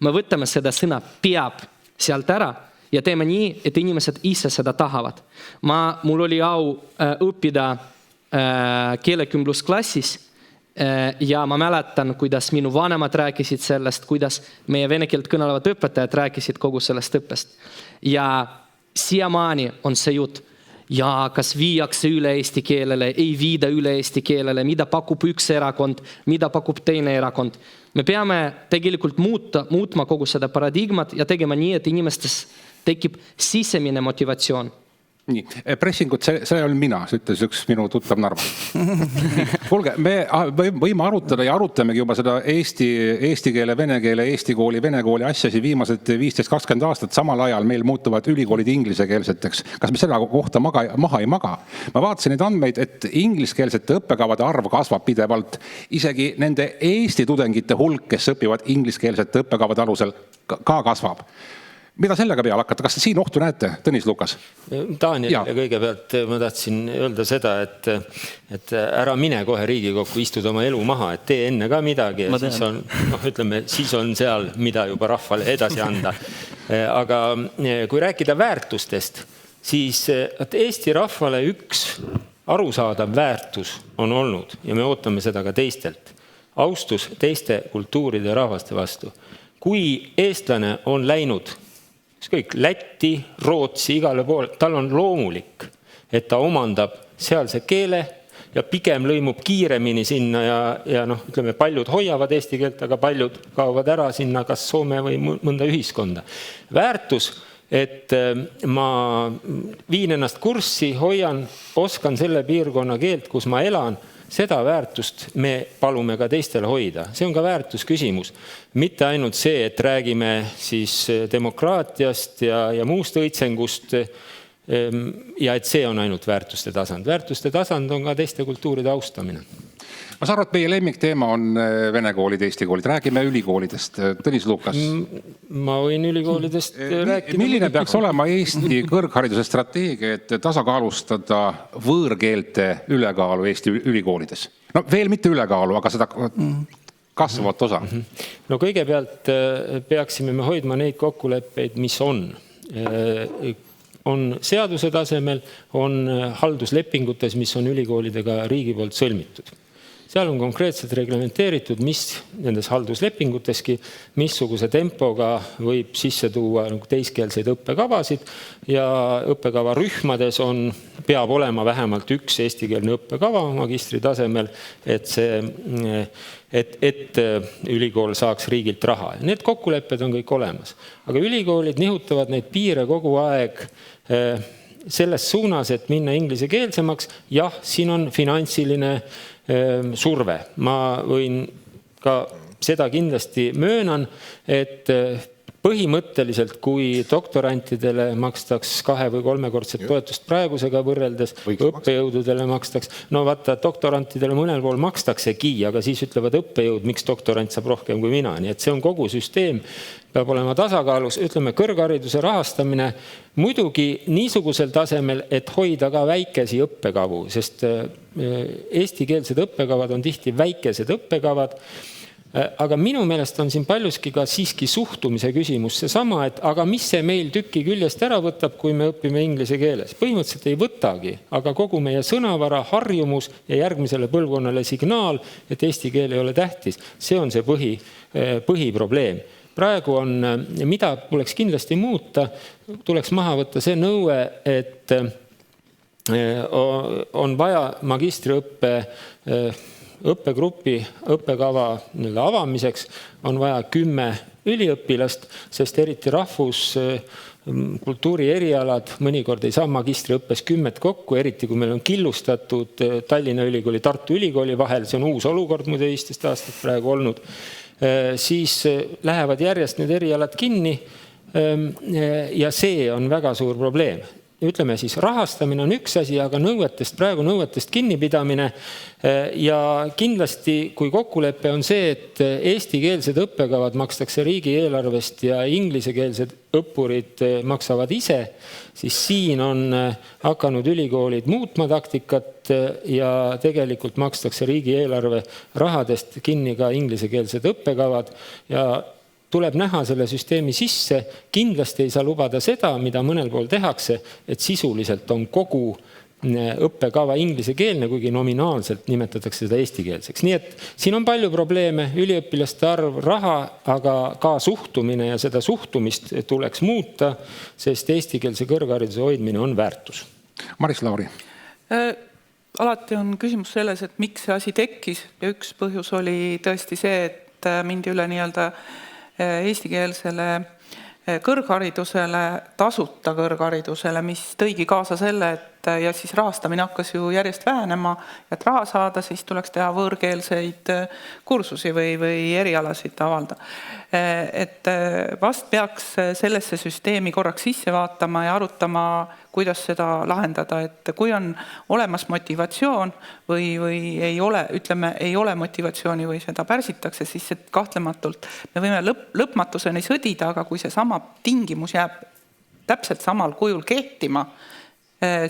me võtame seda sõna peab sealt ära ja teeme nii, et inimesed ise seda tahavad. Mul oli au õppida keelekümblusklassis ja ma mäletan, kuidas minu vanemad rääkisid sellest, kuidas meie vene keelt kõnelevad õpetajad rääkisid kogu sellest õppest. Ja siiamaani on see jutt, ja kas viiakse üle eesti keelele, ei viida üle eesti keelele, mida pakub üks erakond, mida pakub teine erakond. Me peame tegelikult muutma kogu seda paradigmat ja tegema nii, et inimestes tekib sisemine motivatsioon. Nii, pressingut, see on mina, ütles üks minu tuttav Narva. Kuulge, me võime arutada ja arutamegi juba seda eesti keele, vene keele, eesti kooli, vene kooli asjasi viimased 15-20 aastat. Samal ajal meil muutuvad ülikoolid inglisekeelseteks. Kas me seda kohta maha ei maga? Ma vaatasin neid andmeid, et ingliskeelsete õppekavade arv kasvab pidevalt. Isegi nende eesti tudengite hulk, kes õpivad ingliskeelsete õppekavade alusel, ka kasvab. Mida sellega peale hakata? Kas te siin ohtu näete, Tõnis Lukas? Danielile kõigepealt ma tahtsin öelda seda, et ära mine kohe Riigikokku, istud oma elu maha, et tee enne ka midagi. Siis on seal, mida juba rahvale edasi anda. Aga kui rääkida väärtustest, siis Eesti rahvale üks arusaadav väärtus on olnud ja me ootame seda ka teistelt. Austus teiste kultuuride ja rahvaste vastu. Kui eestlane on läinud kõik Lätti, Rootsi, igale pool, tal on loomulik, et ta omandab sealse keele ja pigem lõimub kiiremini sinna ja paljud hoiavad eesti keelt, aga paljud kaovad ära sinna kas Soome või mõnda ühiskonda. Väärtus, et ma viin ennast kurssi, hoian, oskan selle piirkonna keelt, kus ma elan, seda väärtust me palume ka teistele hoida. See on ka väärtusküsimus. Mitte ainult see, et räägime siis demokraatiast ja muust õitsengust ja et see on ainult väärtuste tasand. Väärtuste tasand on ka teiste kultuuride austamine. Ma saan aru, et meie lemmikteema on vene koolid, eesti koolid. Räägime ülikoolidest. Tõnis Lukas. Ma võin ülikoolidest rääkida. Milline peaks olema Eesti kõrghariduse strateegia, et tasakaalustada võõrkeelte ülekaalu Eesti ülikoolides? No veel mitte ülekaalu, aga seda kasvavat osa. No kõigepealt peaksime me hoidma neid kokkuleppeid, mis on. On seaduse tasemel, on halduslepingutes, mis on ülikoolidega riigi poolt sõlmitud. Seal on konkreetselt reglementeeritud, mis nendes halduslepinguteski, missuguse tempoga võib sisse tuua teiskeelseid õppekavasid ja õppekava rühmades peab olema vähemalt üks eestikeelne õppekava magistri tasemel, et ülikool saaks riigilt raha. Need kokkulepped on kõik olemas. Aga ülikoolid nihutavad neid piire kogu aeg selles suunas, et minna inglisekeelsemaks. Jah, siin on finantsiline surve. Ma võin ka seda kindlasti möönan, et põhimõtteliselt, kui doktorantidele makstaks 2- või 3-kordset toetust praegusega võrreldes, õppejõududele makstaks, no vaata, doktorantidele mõnel pool makstaksegi, aga siis ütlevad õppejõud, miks doktorant saab rohkem kui mina. Nii et see on kogu süsteem, peab olema tasakaalus, ütleme kõrghariduse rahastamine muidugi niisugusel tasemel, et hoida ka väikesi õppekavu, sest eestikeelsed õppekavad on tihti väikesed õppekavad. Aga minu meelest on siin paljuski ka siiski suhtumise küsimus seesama, et aga mis see meil tüki küljest ära võtab, kui me õpime inglise keeles? Põhimõtteliselt ei võtagi, aga kogu meie sõnavara, harjumus ja järgmisele põlvkonnale signaal, et eesti keel ei ole tähtis. See on see põhiprobleem. Praegu on, mida tuleks kindlasti muuta, tuleks maha võtta see nõue, et on vaja magistriõppe õppegrupi õppekava avamiseks on vaja 10 üliõpilast, sest eriti kultuuri erialad mõnikord ei saa magistriõppes 10 kokku, eriti kui meil on killustatud Tallinna Ülikooli, Tartu Ülikooli vahel, see on uus olukord muide 15 aastat praegu olnud, siis lähevad järjest need erialad kinni ja see on väga suur probleem. ütleme siis rahastamine on üks asi, aga praegu nõuetest kinnipidamine. Ja kindlasti, kui kokkulepe on see, et eestikeelsed õppekavad makstakse riigieelarvest ja inglisekeelsed õppurid maksavad ise, siis siin on hakanud ülikoolid muutma taktikat ja tegelikult makstakse riigieelarve rahadest kinni ka inglisekeelsed õppekavad ja tuleb näha selle süsteemi sisse. Kindlasti ei saa lubada seda, mida mõnel pool tehakse, et sisuliselt on kogu õppekava inglisekeelne, kuigi nominaalselt nimetatakse seda eestikeelseks. Nii et siin on palju probleeme, üliõpilaste arv, raha, aga ka suhtumine ja seda suhtumist tuleks muuta, sest eestikeelse kõrghariduse hoidmine on väärtus. Maris Lauri. Alati on küsimus selles, et miks see asi tekkis ja üks põhjus oli tõesti see, et mindi üle nii-öelda eestikeelsele kõrgharidusele, tasuta kõrgharidusele, mis tõigi kaasa selle, et ja siis rahastamine hakkas ju järjest vähenema, et raha saada, siis tuleks teha võõrkeelseid kursusi või erialasid avalda. Et vast peaks sellesse süsteemi korraks sisse vaatama ja arutama, kuidas seda lahendada, et kui on olemas motivatsioon või ei ole motivatsiooni või seda pärsitakse, siis kahtlematult me võime lõpmatuseni sõdida, aga kui see sama tingimus jääb täpselt samal kujul kehtima,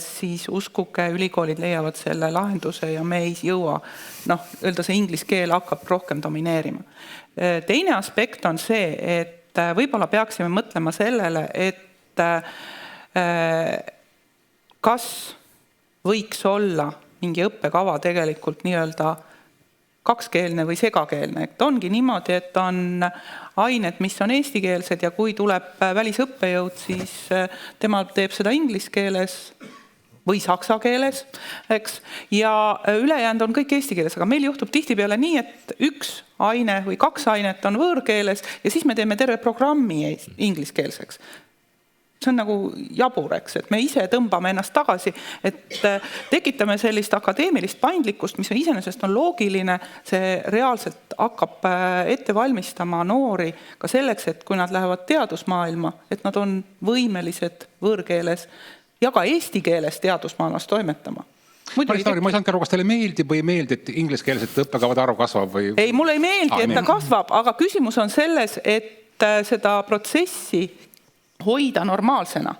siis uskuge, ülikoolid leiavad selle lahenduse ja me ei jõua, öelda see inglise keel hakkab rohkem domineerima. Teine aspekt on see, et võib-olla peaksime mõtlema sellele, et kas võiks olla mingi õppekava tegelikult nii-öelda kakskeelne või segakeelne, et ongi niimoodi, et on ained, mis on eestikeelsed ja kui tuleb välisõppejõud, siis tema teeb seda inglise keeles või saksa keeles, eks, ja ülejäänud on kõik eesti keeles, aga meil juhtub tihtipeale nii, et üks aine või kaks ainet on võõrkeeles ja siis me teeme terve programmi ingliskeelseks. See on nagu jabur, eks, et me ise tõmbame ennast tagasi, et tekitame sellist akadeemilist paindlikkust, mis iseenesest on loogiline, see reaalselt hakkab ette valmistama noori ka selleks, et kui nad lähevad teadusmaailma, et nad on võimelised võõrkeeles ja ka eesti keeles teadusmaailmas toimetama. Maris Lauri, ma ei saanud aru, kas teile meeldib või ei meeldi, et ingliskeelsete õppekavade arv kasvab? Või... Ei, mulle ei meeldi, et ta kasvab, aga küsimus on selles, et seda protsessi hoida normaalsena.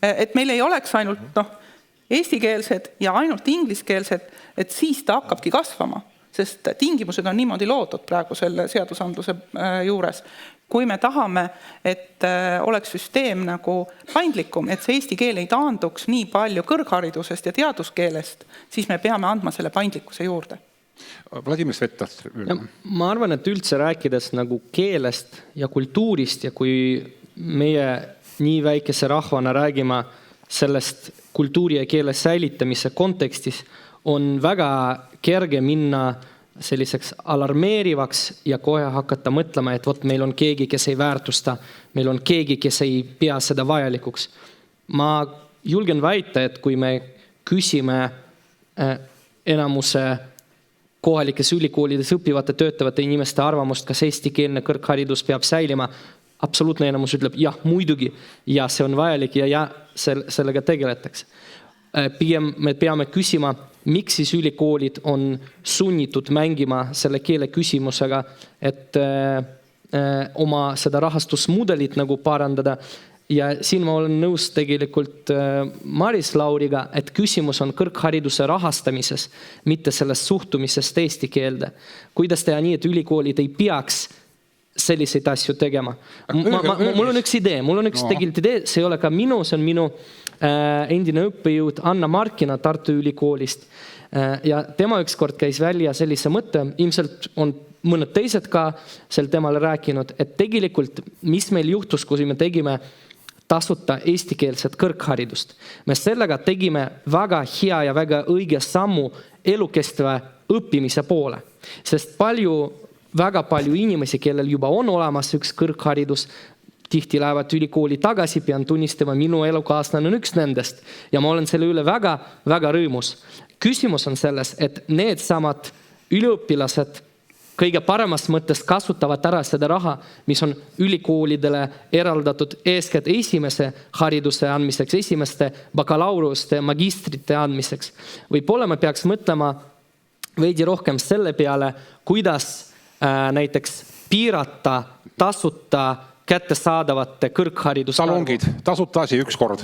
Et meil ei oleks ainult eestikeelsed ja ainult ingliskeelsed, et siis ta hakkabki kasvama, sest tingimused on niimoodi loodud praegu selle seadusandluse juures. Kui me tahame, et oleks süsteem nagu paindlikum, et see eesti keel ei taanduks nii palju kõrgharidusest ja teaduskeelest, siis me peame andma selle paindlikkuse juurde. Vladimir Svet. Ma arvan, et üldse rääkides nagu keelest ja kultuurist ja kui meie nii väikese rahvana räägime sellest kultuuri ja keele säilitamise kontekstis, on väga kerge minna selliseks alarmeerivaks ja kohe hakata mõtlema, et vot meil on keegi, kes ei väärtusta, meil on keegi, kes ei pea seda vajalikuks. Ma julgen väita, et kui me küsime enamuse kohalikes ülikoolides õppivate töötavate inimeste arvamust, kas eestikeelne kõrgharidus peab säilima, absoluutne enamus ütleb jah, muidugi, ja see on vajalik ja sellega tegeletakse. Pigem me peame küsima, miks siis ülikoolid on sunnitud mängima selle keele küsimusega, et oma seda rahastusmudelit nagu parandada. Ja siin ma olen nõus tegelikult Maris Lauriga, et küsimus on kõrghariduse rahastamises, mitte sellest suhtumisest eesti keelde. Kuidas teha nii, et ülikoolid ei peaks selliseid asju tegema. Mul on üks idee, tegelikult idee, see ei ole ka minu, see on minu endine õppejõud Anna Markina Tartu Ülikoolist. Ja tema ükskord käis välja sellise mõtte, ilmselt on mõned teised ka sel temale rääkinud, et tegelikult mis meil juhtus, kui me tegime tasuta eestikeelset kõrgharidust. Me sellega tegime väga hea ja väga õige sammu elukestva õppimise poole, sest väga palju inimesi, kellel juba on olemas üks kõrgharidus, tihti lähevad ülikooli tagasi, pean tunnistama, minu elukaaslane on üks nendest ja ma olen selle üle väga, väga rõõmus. Küsimus on selles, et need samad üliõpilased kõige paremas mõttes kasutavad ära seda raha, mis on ülikoolidele eraldatud eeskätt esimese hariduse andmiseks, esimeste bakalaureuse, magistrite andmiseks. Võib-olla me peaks mõtlema veidi rohkem selle peale, kuidas näiteks piirata tasuta kättesaadavate kõrgharidust. Salongid, tasuta asi 1 kord.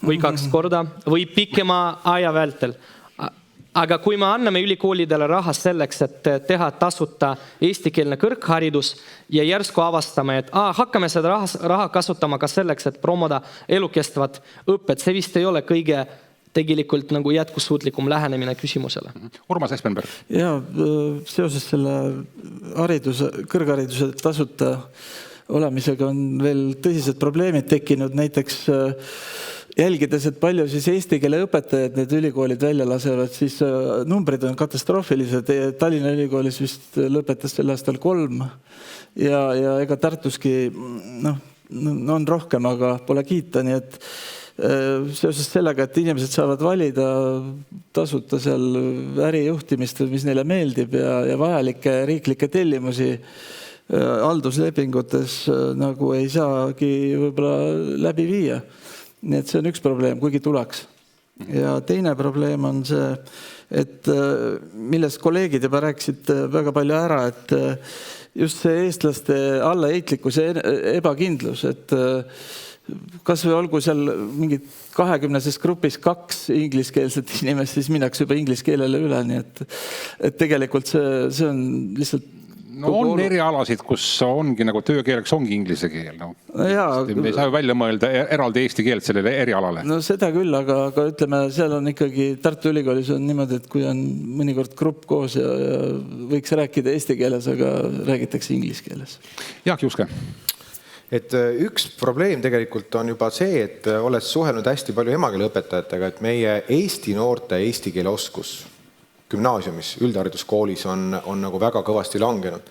Või 2 korda, või pikema aja vältel. Aga kui me anname ülikoolidele raha selleks, et teha tasuta eestikeelne kõrgharidus ja järsku avastame, et hakkame seda raha kasutama ka selleks, et promoda elukestvat õpet, see vist ei ole kõige tegelikult nagu jätkusuutlikum lähenemine küsimusele. Urmas Espenberg. Ja seoses selle kõrghariduse tasuta olemisega on veel tõsised probleemid tekkinud, näiteks jälgides, et palju siis eesti keele õpetajad need ülikoolid välja lasevad, siis numbrid on katastroofilised. Tallinna ülikoolis vist lõpetas sel aastal 3 ja ega Tartuski on rohkem, aga pole kiita, nii et seoses sellega, et inimesed saavad valida tasuta seal ärijuhtimist, mis neile meeldib ja vajalikke riiklikke tellimusi halduslepingutes nagu ei saagi võib-olla läbi viia. Nii et see on üks probleem, kuigi tuleks. Ja teine probleem on see, et millest kolleegid juba rääkisid väga palju ära, et just see eestlaste allaheitlikkus ja ebakindlus, et kas või olgu seal mingid 20 grupis 2 ingliskeelset inimest, siis minnakse juba ingliskeelele üle, nii et tegelikult see on lihtsalt on erialasid, kus ongi nagu töökeeleks ongi inglise keel. Me ei saa ju välja mõelda eraldi eesti keelt sellele erialale. No seda küll, aga ütleme, seal on ikkagi Tartu Ülikoolis on niimoodi, et kui on mõnikord grupp koos ja võiks rääkida eesti keeles, aga räägitakse inglise keeles. Jaak Juske. Et üks probleem tegelikult on juba see, et oled suhelnud hästi palju emakeeleõpetajatega, et meie eesti noorte eesti keele oskus gümnaasiumis, üldhariduskoolis on nagu väga kõvasti langenud.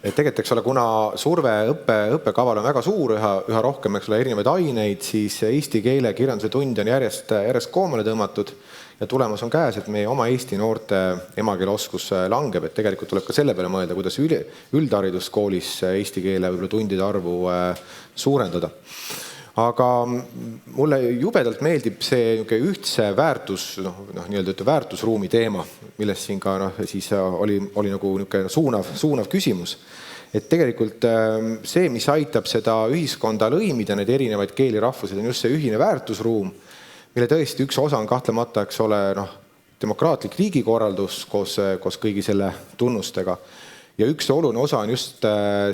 Et tegelikult, eks ole, kuna surve õppekaval on väga suur, üha rohkem, eks ole, erinevaid aineid, siis eesti keele kirjanduse tund on järjest koomale tõmmatud ja tulemus on käes, et meie oma eesti noorte emakeele oskus langeb, et tegelikult tuleb ka selle peale mõelda, kuidas üldhariduskoolis eesti keele võib-olla tundide arvu suurendada. Aga mulle jubedalt meeldib see ühtse väärtusruumi teema, millest siin ka siis oli nagu suunav küsimus. Et tegelikult see, mis aitab seda ühiskonda lõimida, need erinevaid keeli rahvused, on just see ühine väärtusruum, mille tõesti üks osa on kahtlemata, eks ole, demokraatlik riigikorraldus koos kõigi selle tunnustega. Ja üks oluline osa on just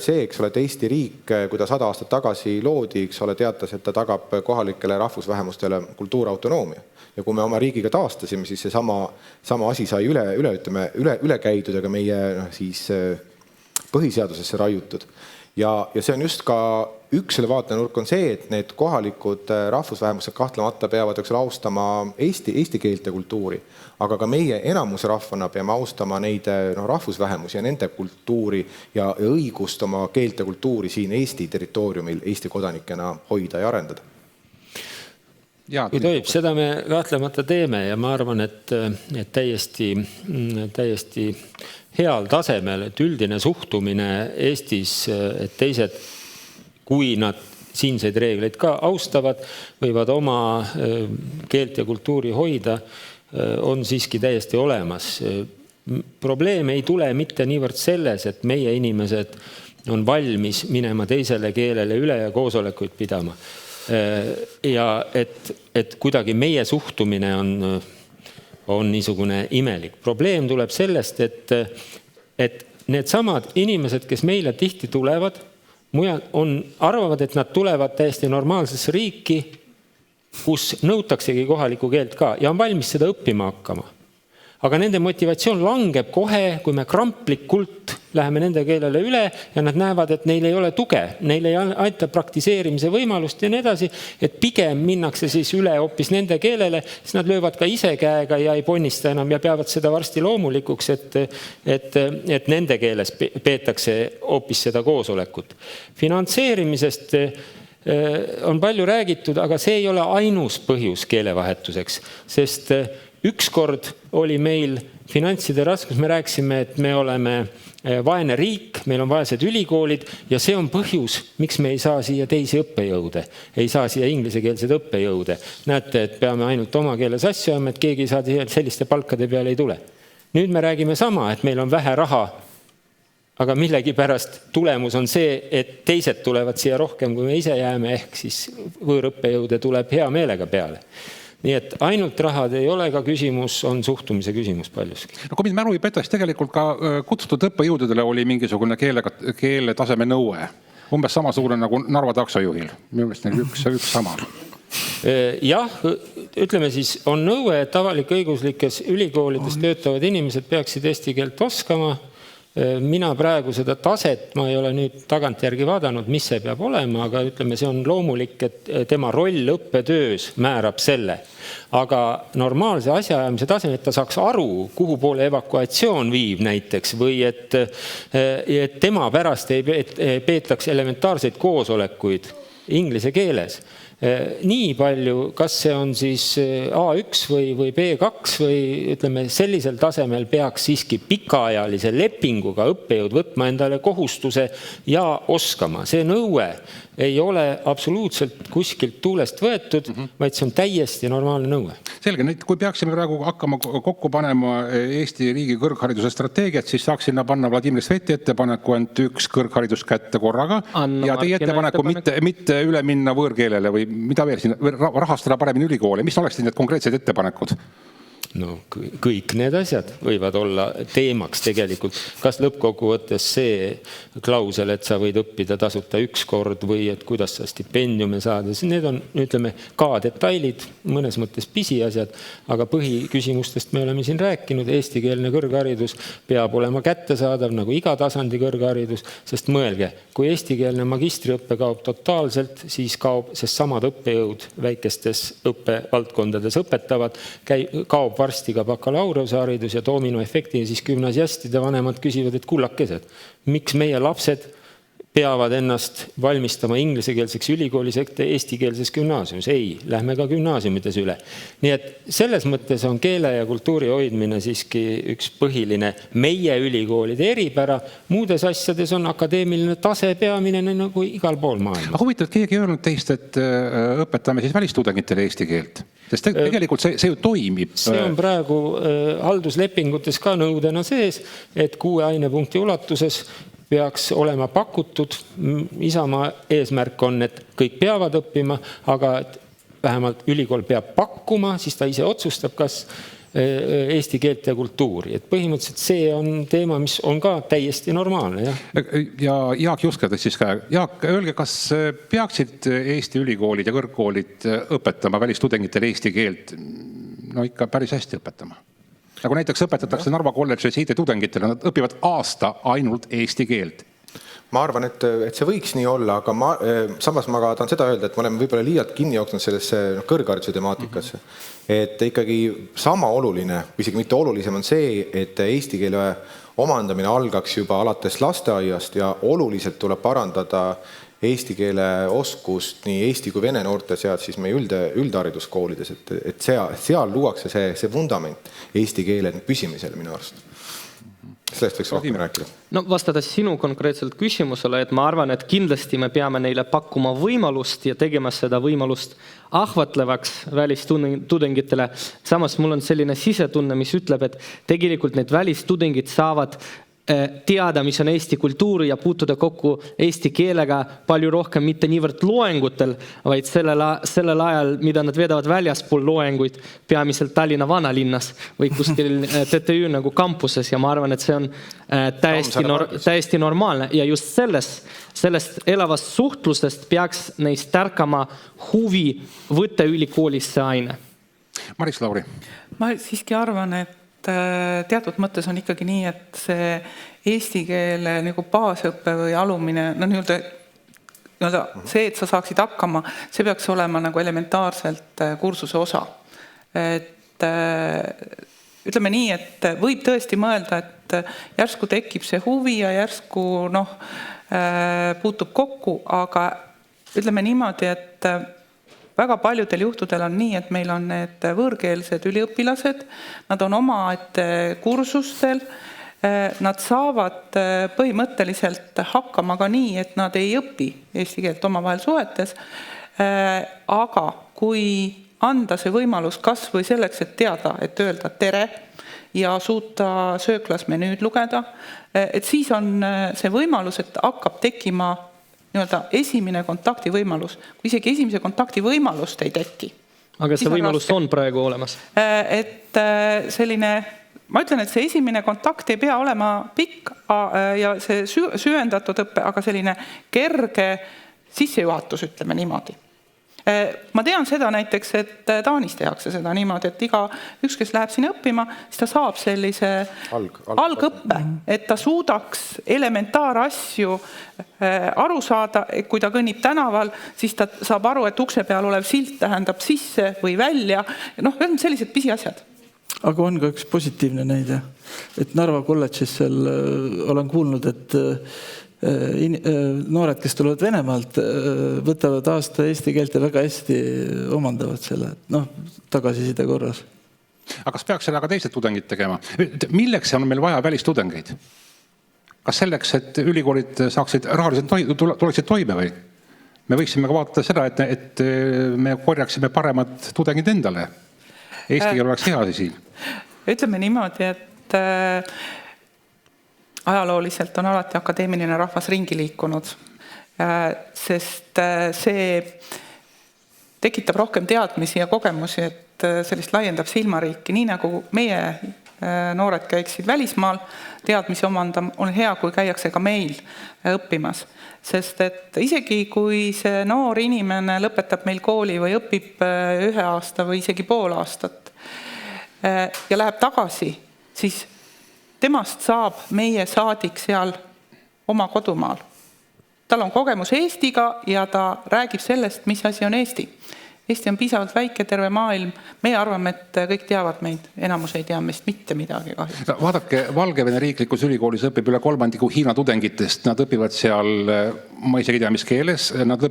see, eks ole, et Eesti riik, kui ta 100 aastat tagasi loodi, eks ole, teatas, et ta tagab kohalikele rahvusvähemustele kultuurautonoomia. Ja kui me oma riigiga taastasime, siis see sama asi sai üle käidud, aga meie siis põhiseadusesse raiutud. Ja see on just ka üks selle vaatenurk on see, et need kohalikud rahvusvähemused kahtlemata peavad austama eesti keelt ja kultuuri, aga ka meie enamuse rahvana peame austama neid rahvusvähemusi ja nende kultuuri ja õigust oma keelt ja kultuuri siin Eesti territooriumil Eesti kodanikena hoida ja arendada. Kui tohib, seda me kahtlemata teeme ja ma arvan, et täiesti heal tasemel, et üldine suhtumine Eestis, et teised, kui nad siinseid reegleid ka austavad, võivad oma keelt ja kultuuri hoida, on siiski täiesti olemas. Probleem ei tule mitte niivõrd selles, et meie inimesed on valmis minema teisele keelele üle ja koosolekuid pidama. Ja et kuidagi meie suhtumine on niisugune imelik. Probleem tuleb sellest, et need samad inimesed, kes meile tihti tulevad, arvavad, et nad tulevad täiesti normaalsesse riiki, kus nõutaksegi kohalikku keelt ka ja on valmis seda õppima hakkama. Aga nende motivatsioon langeb kohe, kui me kramplikult läheme nende keelele üle ja nad näevad, et neil ei ole tuge, neil ei aita praktiseerimise võimalust ja nii edasi, et pigem minnakse siis üle hoopis nende keelele, siis nad löövad ka ise käega ja ei ponnista enam ja peavad seda varsti loomulikuks, et nende keeles peetakse hoopis seda koosolekut. Finantseerimisest on palju räägitud, aga see ei ole ainus põhjus keelevahetuseks, sest ükskord oli meil finantside raskus, me rääkisime, et me oleme vaene riik, meil on vaesed ülikoolid ja see on põhjus, miks me ei saa siia teisi õppejõude, ei saa siia inglisekeelsed õppejõude. Näete, et peame ainult oma keeles asju ajama, et keegi ei saa selliste palkade peale ei tule. Nüüd me räägime sama, et meil on vähe raha, aga millegipärast tulemus on see, et teised tulevad siia rohkem, kui me ise jääme, ehk siis võõrõppejõude tuleb hea meelega peale. Nii et ainult rahad ei ole ka küsimus, on suhtumise küsimus paljuski. No kui mind mälu ei peta, siis tegelikult ka kutsutud õppejõududele oli mingisugune keeletaseme nõue. Umbes samasugune nagu Narva taksojuhil. Minu meelest neil üks sama. Jah, ütleme siis, on nõue, et avalik-õiguslikes ülikoolides töötavad inimesed peaksid eesti keelt oskama. Mina praegu seda taset, ma ei ole nüüd tagantjärgi vaadanud, mis see peab olema, aga ütleme, see on loomulik, et tema roll õppetöös määrab selle. Aga normaalse asjaajamise taseme, et ta saaks aru, kuhu poole evakuatsioon viib näiteks, või et tema pärast ei peetaks elementaarseid koosolekuid inglise keeles. Nii palju, kas see on siis A1 või B2 või ütleme sellisel tasemel peaks siiski pikaajalise lepinguga õppejõud võtma endale kohustuse ja oskama. See nõue ei ole absoluutselt kuskilt tuulest võetud, vaid see on täiesti normaalne nõue. Selge, kui peaksime praegu hakkama kokku panema Eesti riigi kõrghariduse strateegiat, siis saaks sinna panna Vladimir Sveti ettepaneku ainult üks kõrgharidus kätte korraga ja teie ettepaneku mitte üle minna võõrkeelele või mida veel siin, rahastada paremini ülikoole. Mis oleks need konkreetsed ettepanekud? No kõik need asjad võivad olla teemaks tegelikult. Kas lõppkokkuvõttes see klausel, et sa võid õppida tasuta üks kord või et kuidas sa stipendiume saada, need on, ütleme, ka detailid, mõnes mõttes pisiasjad, aga põhiküsimustest me oleme siin rääkinud. Eestikeelne kõrgharidus peab olema kättesaadav nagu iga tasandi kõrgharidus, sest mõelge, kui eestikeelne magistriõppe kaob totaalselt, siis kaob, sest samad õppejõud väikestes õppevaldkondades õpetavad, kaob varsti ka bakalaureuseharidus ja doominoefekti ja siis gümnasiastide vanemad küsivad, et kullakesed, miks meie lapsed peavad ennast valmistama ingliskeelseks ülikoolis eestikeelses gümnaasiumis. Ei, lähme ka gümnaasiumides üle. Nii et selles mõttes on keele ja kultuuri hoidmine siiski üks põhiline meie ülikoolide eripära. Muudes asjades on akadeemiline tase peamine nagu igal pool maailmas. Aga huvitav, keegi ei öelnud teist, et õpetame siis välistudengitele eesti keelt? Sest tegelikult see ju toimib. See on praegu halduslepingutes ka nõudena sees, et 6 ainepunkti ulatuses peaks olema pakutud. Isamaa eesmärk on, et kõik peavad õppima, aga vähemalt ülikool peab pakkuma, siis ta ise otsustab, kas eesti keelt ja kultuuri. Et põhimõtteliselt see on teema, mis on ka täiesti normaalne. Ja Jaak Juskerdest siis ka. Jaak, öelge, kas peaksid Eesti ülikoolid ja kõrgkoolid õpetama välistudengitele eesti keelt? No ikka päris hästi õpetama. Nagu näiteks õpetatakse Narva kolledžis IT-tudengitele, nad õpivad aasta ainult eesti keelt. Ma arvan, et see võiks nii olla, aga samas ma ka tahan seda öelda, et me oleme võib-olla liialt kinni jooksnud sellesse kõrghariduse temaatikasse. Et ikkagi sama oluline, isegi mitte olulisem on see, et eesti keele omandamine algaks juba alates lasteaiast ja oluliselt tuleb parandada eesti keele oskust nii eesti kui vene noorte seas siis meie üldhariduskoolides, et seal luuakse see vundament eesti keele püsimisele minu arust. Sellest võiks rohkem rääkida. No vastades sinu konkreetselt küsimusele, et ma arvan, et kindlasti me peame neile pakkuma võimalust ja tegema seda võimalust ahvatlevaks välistudengitele. Samas mul on selline sisetunne, mis ütleb, et tegelikult need välistudengid saavad teada, mis on eesti kultuuri ja puutuda kokku eesti keelega palju rohkem mitte niivõrd loengutel, vaid sellel ajal, mida nad vedavad väljaspool loenguid, peamiselt Tallinna vanalinnas või kuskil TTÜ nagu kampuses ja ma arvan, et see on täiesti normaalne ja just sellest elavast suhtlusest peaks neist tärkama huvi võtta ülikoolis see aine. Maris Lauri. Ma siiski arvan, et teatud mõttes on ikkagi nii, et see eesti keele nagu baasõppe või alumine, see, et sa saaksid hakkama, see peaks olema nagu elementaarselt kursuse osa. Et ütleme nii, et võib tõesti mõelda, et järsku tekib see huvi ja järsku puutub kokku, aga ütleme niimoodi, et väga paljudel juhtudel on nii, et meil on need võõrkeelsed üliõpilased, nad on omaette kursustel, nad saavad põhimõtteliselt hakkama ka nii, et nad ei õpi eesti keelt omavahel suhetes, aga kui anda see võimalus kas või selleks, et teada, et öelda tere ja suuta sööklas menüüd lugeda, et siis on see võimalus, et hakkab tekkima nii-öelda esimene kontakti võimalus. Kui isegi esimese kontakti võimalust ei teki. Aga see võimalus on praegu olemas? Et selline, ma ütlen, et see esimene kontakt ei pea olema pikk ja see süvendatud õppe, aga selline kerge sissejuhatus, ütleme niimoodi. Ma tean seda näiteks, et Taanis tehakse seda niimoodi, et üks, kes läheb sinna õppima, siis ta saab sellise algõppe, et ta suudaks elementaarasju aru saada, et kui ta kõnnib tänaval, siis ta saab aru, et ukse peal olev silt tähendab sisse või välja. Noh, sellised pisiasjad. Aga on ka üks positiivne näide, et Narva kolledžis seal olen kuulnud, et noored, kes tulevad Venemaalt, võtavad aasta eesti keelt ja väga hästi omandavad selle, tagasiside korras. Aga kas peaks seda ka teised tudengid tegema? Milleks on meil vaja välistudengeid? Kas selleks, et ülikoolid saaksid rahaliselt tuleksid toime või? Me võiksime ka vaadata seda, et me korjaksime paremad tudengid endale. Eesti keel oleks hea siin. Ütleme niimoodi, et ajalooliselt on alati akadeemiline rahvas ringi liikunud, sest see tekitab rohkem teadmisi ja kogemusi, et sellist laiendab silmariiki. Nii nagu meie noored käiksid välismaal teadmisi omandama, on hea, kui käiakse ka meil õppimas. Sest et isegi kui see noor inimene lõpetab meil kooli või õpib 1 aasta või isegi pool aastat ja läheb tagasi, siis temast saab meie saadik seal oma kodumaal. Tal on kogemus Eestiga ja ta räägib sellest, mis asi on Eesti. Eesti on piisavalt väike, terve maailm. Meie arvame, et kõik teavad meid. Enamus ei tea meist mitte midagi kahjuks. Vaadake, Valgevene riiklikus ülikoolis õpib üle 3% Hiina tudengitest. Nad õpivad seal, ma isegi tea, mis keeles. Nad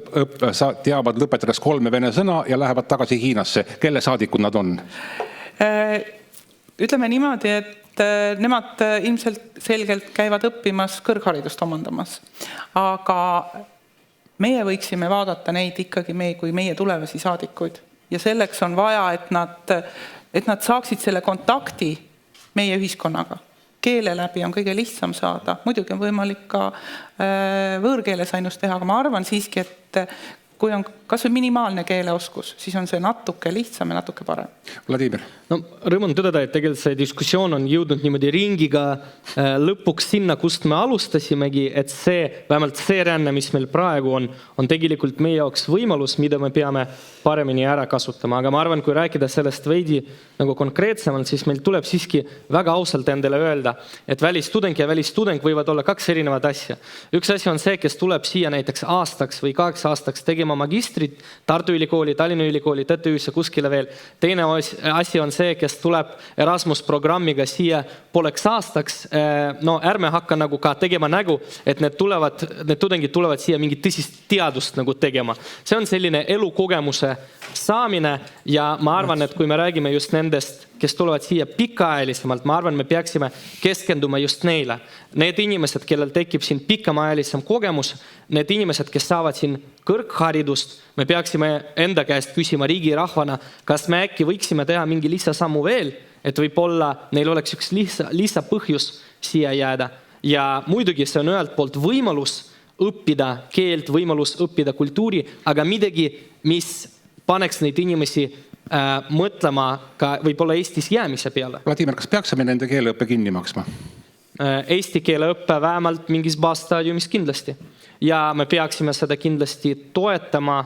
teavad lõpetades 3 vene sõna ja lähevad tagasi Hiinasse. Kelle saadikud nad on? Ütleme niimoodi, et nemad ilmselt selgelt käivad õppimas kõrgharidust omandamas. Aga meie võiksime vaadata neid ikkagi kui meie tulevasi saadikuid. Ja selleks on vaja, et nad saaksid selle kontakti meie ühiskonnaga. Keele läbi on kõige lihtsam saada. Muidugi on võimalik ka võõrkeeles ainult teha, aga ma arvan siiski, et kui on kas või minimaalne keeleoskus, siis on see natuke lihtsam ja natuke parem. Vladimir. No, rõõm on tõdeda, et tegelikult see diskussioon on jõudnud niimoodi ringiga lõpuks sinna, kust me alustasimegi, et vähemalt see ränne, mis meil praegu on tegelikult meie jaoks võimalus, mida me peame paremini ära kasutama. Aga ma arvan, kui rääkida sellest veidi nagu konkreetsemalt, siis meil tuleb siiski väga ausalt endale öelda, et välistudeng ja välistudeng võivad olla 2 erinevat asja. Üks asi on see, kes tuleb siia näiteks aastaks või 2 aastaks tegema magistrit Tartu Ülikooli, Tallinna Ülikooli, TTÜ-sse, kuskile veel. Teine asi on see, kes tuleb Erasmus programmiga siia 1,5 aastaks. No ärme hakka nagu ka tegema nägu, et need tudengid tulevad siia mingit tõsist teadust nagu tegema. See on selline elukogemuse saamine ja ma arvan, et kui me räägime just nendest, kes tulevad siia pikaajalisemalt, ma arvan, me peaksime keskenduma just neile. Need inimesed, kellel tekib siin pikamaajalisem kogemus, need inimesed, kes saavad siin kõrgharidust, me peaksime enda käest küsima riigi rahvana, kas me äkki võiksime teha mingi lisasammu veel, et võib-olla neil oleks üks lisapõhjus siia jääda. Ja muidugi see on ühelt poolt võimalus õppida keelt, võimalus õppida kultuuri, aga midagi, mis paneks neid inimesi mõtlema ka võib-olla Eestis jäämise peale. Vladimir, kas peaksime nende keeleõppe kinni maksma? Eesti keeleõppe vähemalt mingis baasstaadiumis kindlasti. Ja me peaksime seda kindlasti toetama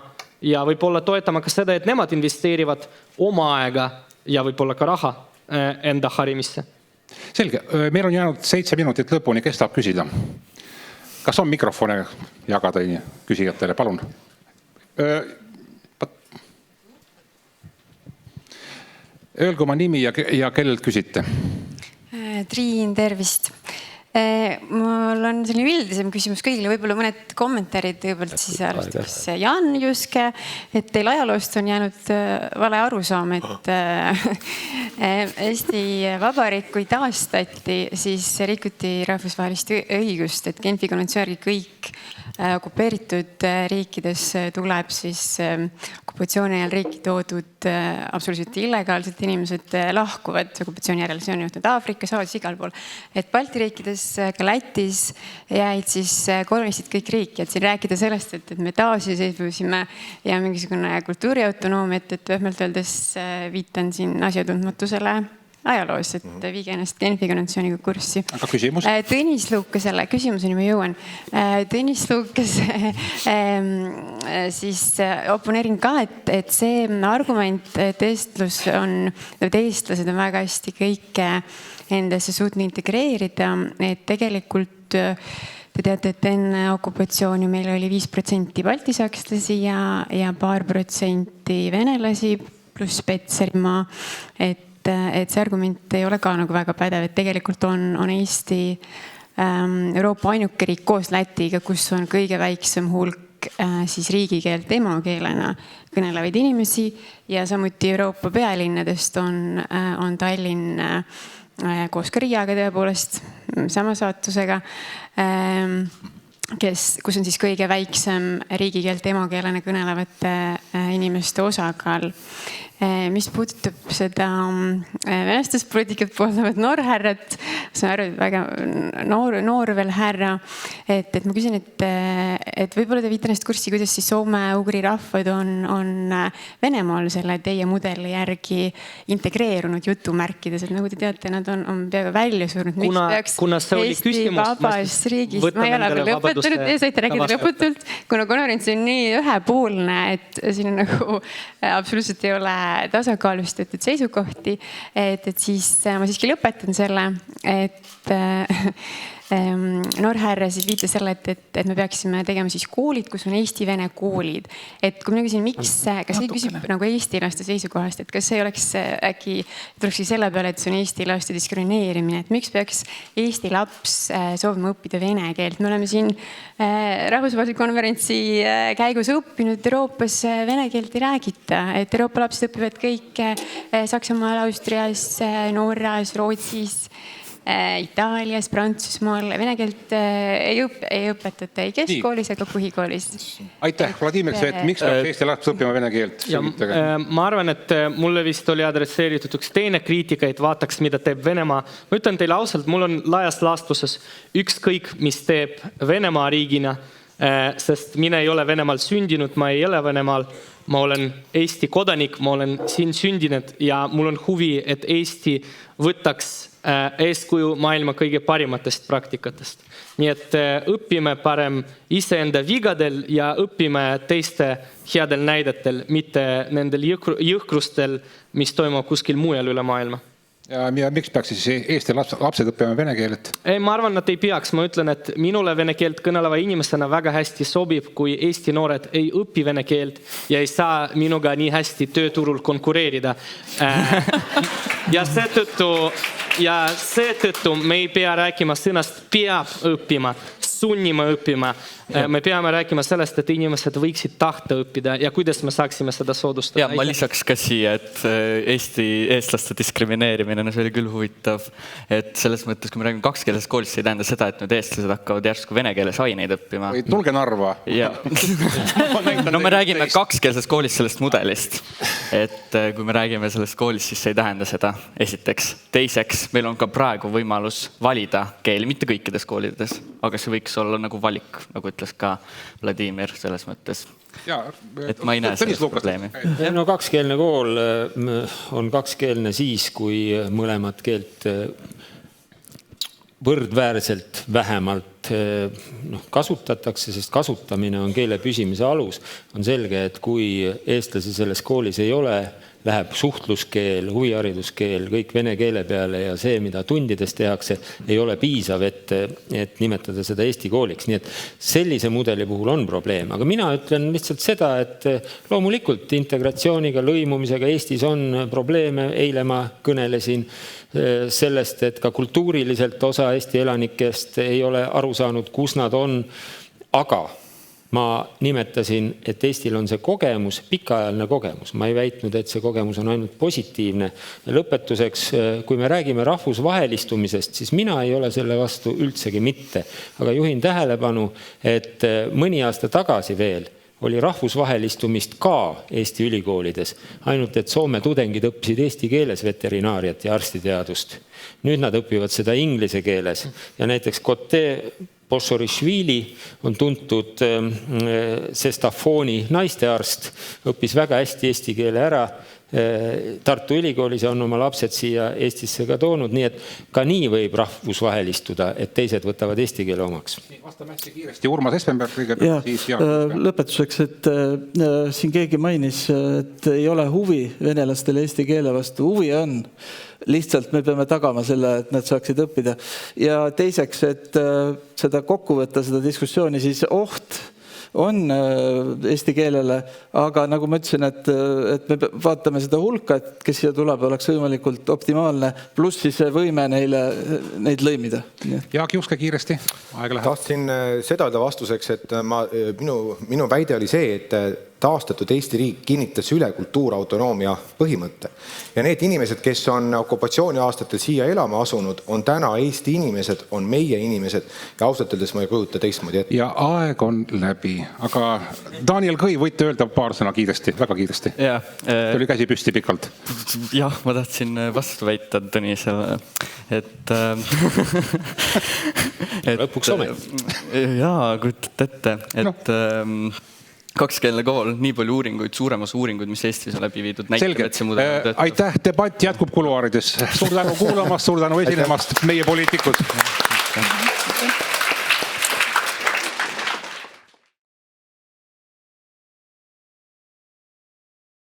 ja võib-olla toetama ka seda, et nemad investeerivad oma aega ja võib-olla ka raha enda harimisse. Selge, meil on jäänud 7 minutit lõpuni, kes tahab küsida? Kas on mikrofone jagada küsijatele? Palun. Öelge oma nimi ja kellelt küsite. Triin, tervist. Mul on selline üldisem küsimus kõigile, võib-olla mõned kommentaarid kõigepealt siis alustas Jan Juske, et teil ajaloost on jäänud vale arusaam, et Eesti Vabariik, kui taastati, siis rikuti rahvusvahelist õigust, et Genfi konventsiooni järgi kõik okupeeritud riikides tuleb siis okupatsiooni ajal riiki toodud absoluutselt illegaalselt inimesed lahkuvad okupatsiooni järel, see on juhtunud Aafrikas, Aasias, igal pool. Et Balti riikides, ka Lätis jäid siis kolonistid kõik riiki, et siin rääkida sellest, et me taasiseseisvusime ja mingisugune kultuuriautonoomia, et pehmelt öeldes viitan siin asjatundmatusele ajaloos, et viige ennast Genfi konventsiooniga kurssi. Aga küsimus? Tõnis Luukasele, küsimuseni ma jõuan. Tõnis Luukas siis oponeerin ka, et see argument, et eestlased on väga hästi kõike endasse suutnud integreerida, et tegelikult te teate, et enne okupatsiooni meil oli 5% baltisakslasi ja paar protsenti venelasi pluss Petserimaa, et see argument ei ole ka nagu väga pädev, et tegelikult on Eesti Euroopa ainuke riik koos Lätiga, kus on kõige väiksem hulk siis riigikeelt emakeelena kõnelevaid inimesi ja samuti Euroopa pealinnadest on Tallinn koos ka Riiaga tõepoolest sama saatusega, kus on siis kõige väiksem riigikeelt emakeelena kõnelevate inimeste osakaal. Mis puudutab seda venastuspoliitikat pooldavad noorhärrat, saan aru, väga noor veel härra, et ma küsin, et võib-olla te viite ennast kurssi, kuidas siis soome-ugri rahvad on Venemaal selle teie mudeli järgi integreerunud jutumärkides, et nagu te teate, nad on peaaegu välja surnud. Kuna see oli küsimus, vabas riigis, ma ei ole veel lõpetanud, te saite rääkida lõputult, kuna konverents on nii ühepoolne, et siin on nagu absoluutselt ei ole tasakaalustatud seisukohti, et siis ma siiski lõpetan selle, et noorhärra siis viitas selle, et me peaksime tegema siis koolid, kus on eesti-vene koolid. Et kui ma küsin, miks, kas see küsib nagu eesti laste seisukohast, et kas see oleks äkki, tulekski selle peale, et see on eesti laste diskrimineerimine, et miks peaks eesti laps soovima õppida vene keelt? Me oleme siin rahvusvahelise konverentsi käigus õppinud, Euroopas vene keelt ei räägita, et Euroopa lapsed õpivad kõik Saksamaal, Austrias, Norras, Rootsis, Itaalias, Prantsusmaal, vene keelt ei õpetata ei keskkoolis ega põhikoolis. Aitäh, Vladimir, et miks peaks Eesti laps õppima vene keelt? Ma arvan, et mulle vist oli adresseeritud üks teine kriitika, et vaataks, mida teeb Venemaa. Ma ütlen teile ausalt, mul on laias laastusses ükskõik, mis teeb Venemaa riigina, sest mina ei ole Venemaal sündinud, ma ei ela Venemaal. Ma olen Eesti kodanik, ma olen siin sündinud ja mul on huvi, et Eesti võtaks eeskuju maailma kõige parimatest praktikatest. Nii et õpime parem iseenda vigadel ja õpime teiste headel näidetel, mitte nendel jõhkrustel, mis toimub kuskil mujal üle maailma. Ja miks peaks siis Eesti lapsed õppima vene keelet? Ma arvan, nad ei peaks. Ma ütlen, et minule vene keelt kõneleva inimesena väga hästi sobib, kui Eesti noored ei õpi vene keelt ja ei saa minuga nii hästi tööturul konkureerida. Ja seetõttu me ei pea rääkima sõnast peab õppima, sunnima õppima. Me peame rääkima sellest, et inimesed võiksid tahta õppida ja kuidas me saaksime seda soodustada. Ja ma lisaks ka siia, et eestlaste diskrimineerimine, see oli küll huvitav, et selles mõttes, kui me räägime kakskeelsest koolist, see ei tähenda seda, et nüüd eestlased hakkavad järsku vene keeles aineid õppima. Tulge Narva. No me räägime kakskeelsest koolist sellest mudelist, et kui me räägime sellest koolist, siis see ei tähenda seda esiteks. Teiseks, meil on ka praegu võimalus valida keeli, mitte kõikides koolides, aga see võiks olla nagu valik, nagu ütles ka Vladimir selles mõttes. Et ma ei näe sellest probleemi. No kakskeelne kool on kakskeelne siis, kui mõlemat keelt võrdväärselt vähemalt vähemalt kasutatakse, sest kasutamine on keele püsimise alus. On selge, et kui eestlasi selles koolis ei ole, läheb suhtluskeel, huviharidusskeel, kõik vene keele peale ja see, mida tundides tehakse, ei ole piisav, et nimetada seda eesti kooliks. Nii et sellise mudeli puhul on probleem. Aga mina ütlen lihtsalt seda, et loomulikult integratsiooniga, lõimumisega Eestis on probleeme. Eile ma kõnelesin sellest, et ka kultuuriliselt osa Eesti elanikest ei ole aru saanud, kus nad on, aga ma nimetasin, et Eestil on see kogemus, pikaajaline kogemus. Ma ei väitnud, et see kogemus on ainult positiivne. Lõpetuseks, kui me räägime rahvusvahelistumisest, siis mina ei ole selle vastu üldsegi mitte. Aga juhin tähelepanu, et mõni aasta tagasi veel oli rahvusvahelistumist ka Eesti ülikoolides. Ainult, et Soome tudengid õppisid eesti keeles veterinaariat ja arstiteadust. Nüüd nad õpivad seda inglise keeles. Ja näiteks Kote Bošorišvili on tuntud Sestafoni naistearst, õppis väga hästi eesti keele ära. Tartu Ülikoolis on oma lapsed siia Eestisse ka toonud, nii et ka nii võib rahvusvahelistuda, et teised võtavad eesti keele omaks. Vastame hästi kiiresti. Urmas Espenberg kõigepealt. Lõpetuseks, et siin keegi mainis, et ei ole huvi venelastele eesti keele vastu. Huvi on. Lihtsalt me peame tagama selle, et nad saaksid õppida. Ja teiseks, et seda kokku võtta, seda diskussiooni, siis oht on eesti keelele, aga nagu ma ütlesin, et me vaatame seda hulka, et kes siia tuleb, oleks võimalikult optimaalne, pluss siis võime neid lõimida. Jaak Juske kiiresti, aeg läheb. Tahtsin seda öelda vastuseks, et minu väide oli see, et taastatud Eesti riik kinnitas üle kultuurautonoomia põhimõtte. Ja need inimesed, kes on okupatsiooni aastatel siia elama asunud, on täna Eesti inimesed, on meie inimesed ja ausalt öeldes ma ei kujuta teistmoodi ette. Ja aeg on läbi, aga Daniel Kõi, võite öelda paar sõna kiiresti, väga kiiresti. Tuli käsi püsti pikalt. Jah, ma tahtsin vastu väita Tõnisele, et lõpuks ometi. Jaa, kujutate ette, et kakskeelne kool, nii palju uuringuid, suuremas uuringuid, mis Eestis on läbi viidud. Selge. Aitäh, debatt jätkub kuluaarides. Suur tänu kuulamast, suur tänu esinemast, meie poliitikud.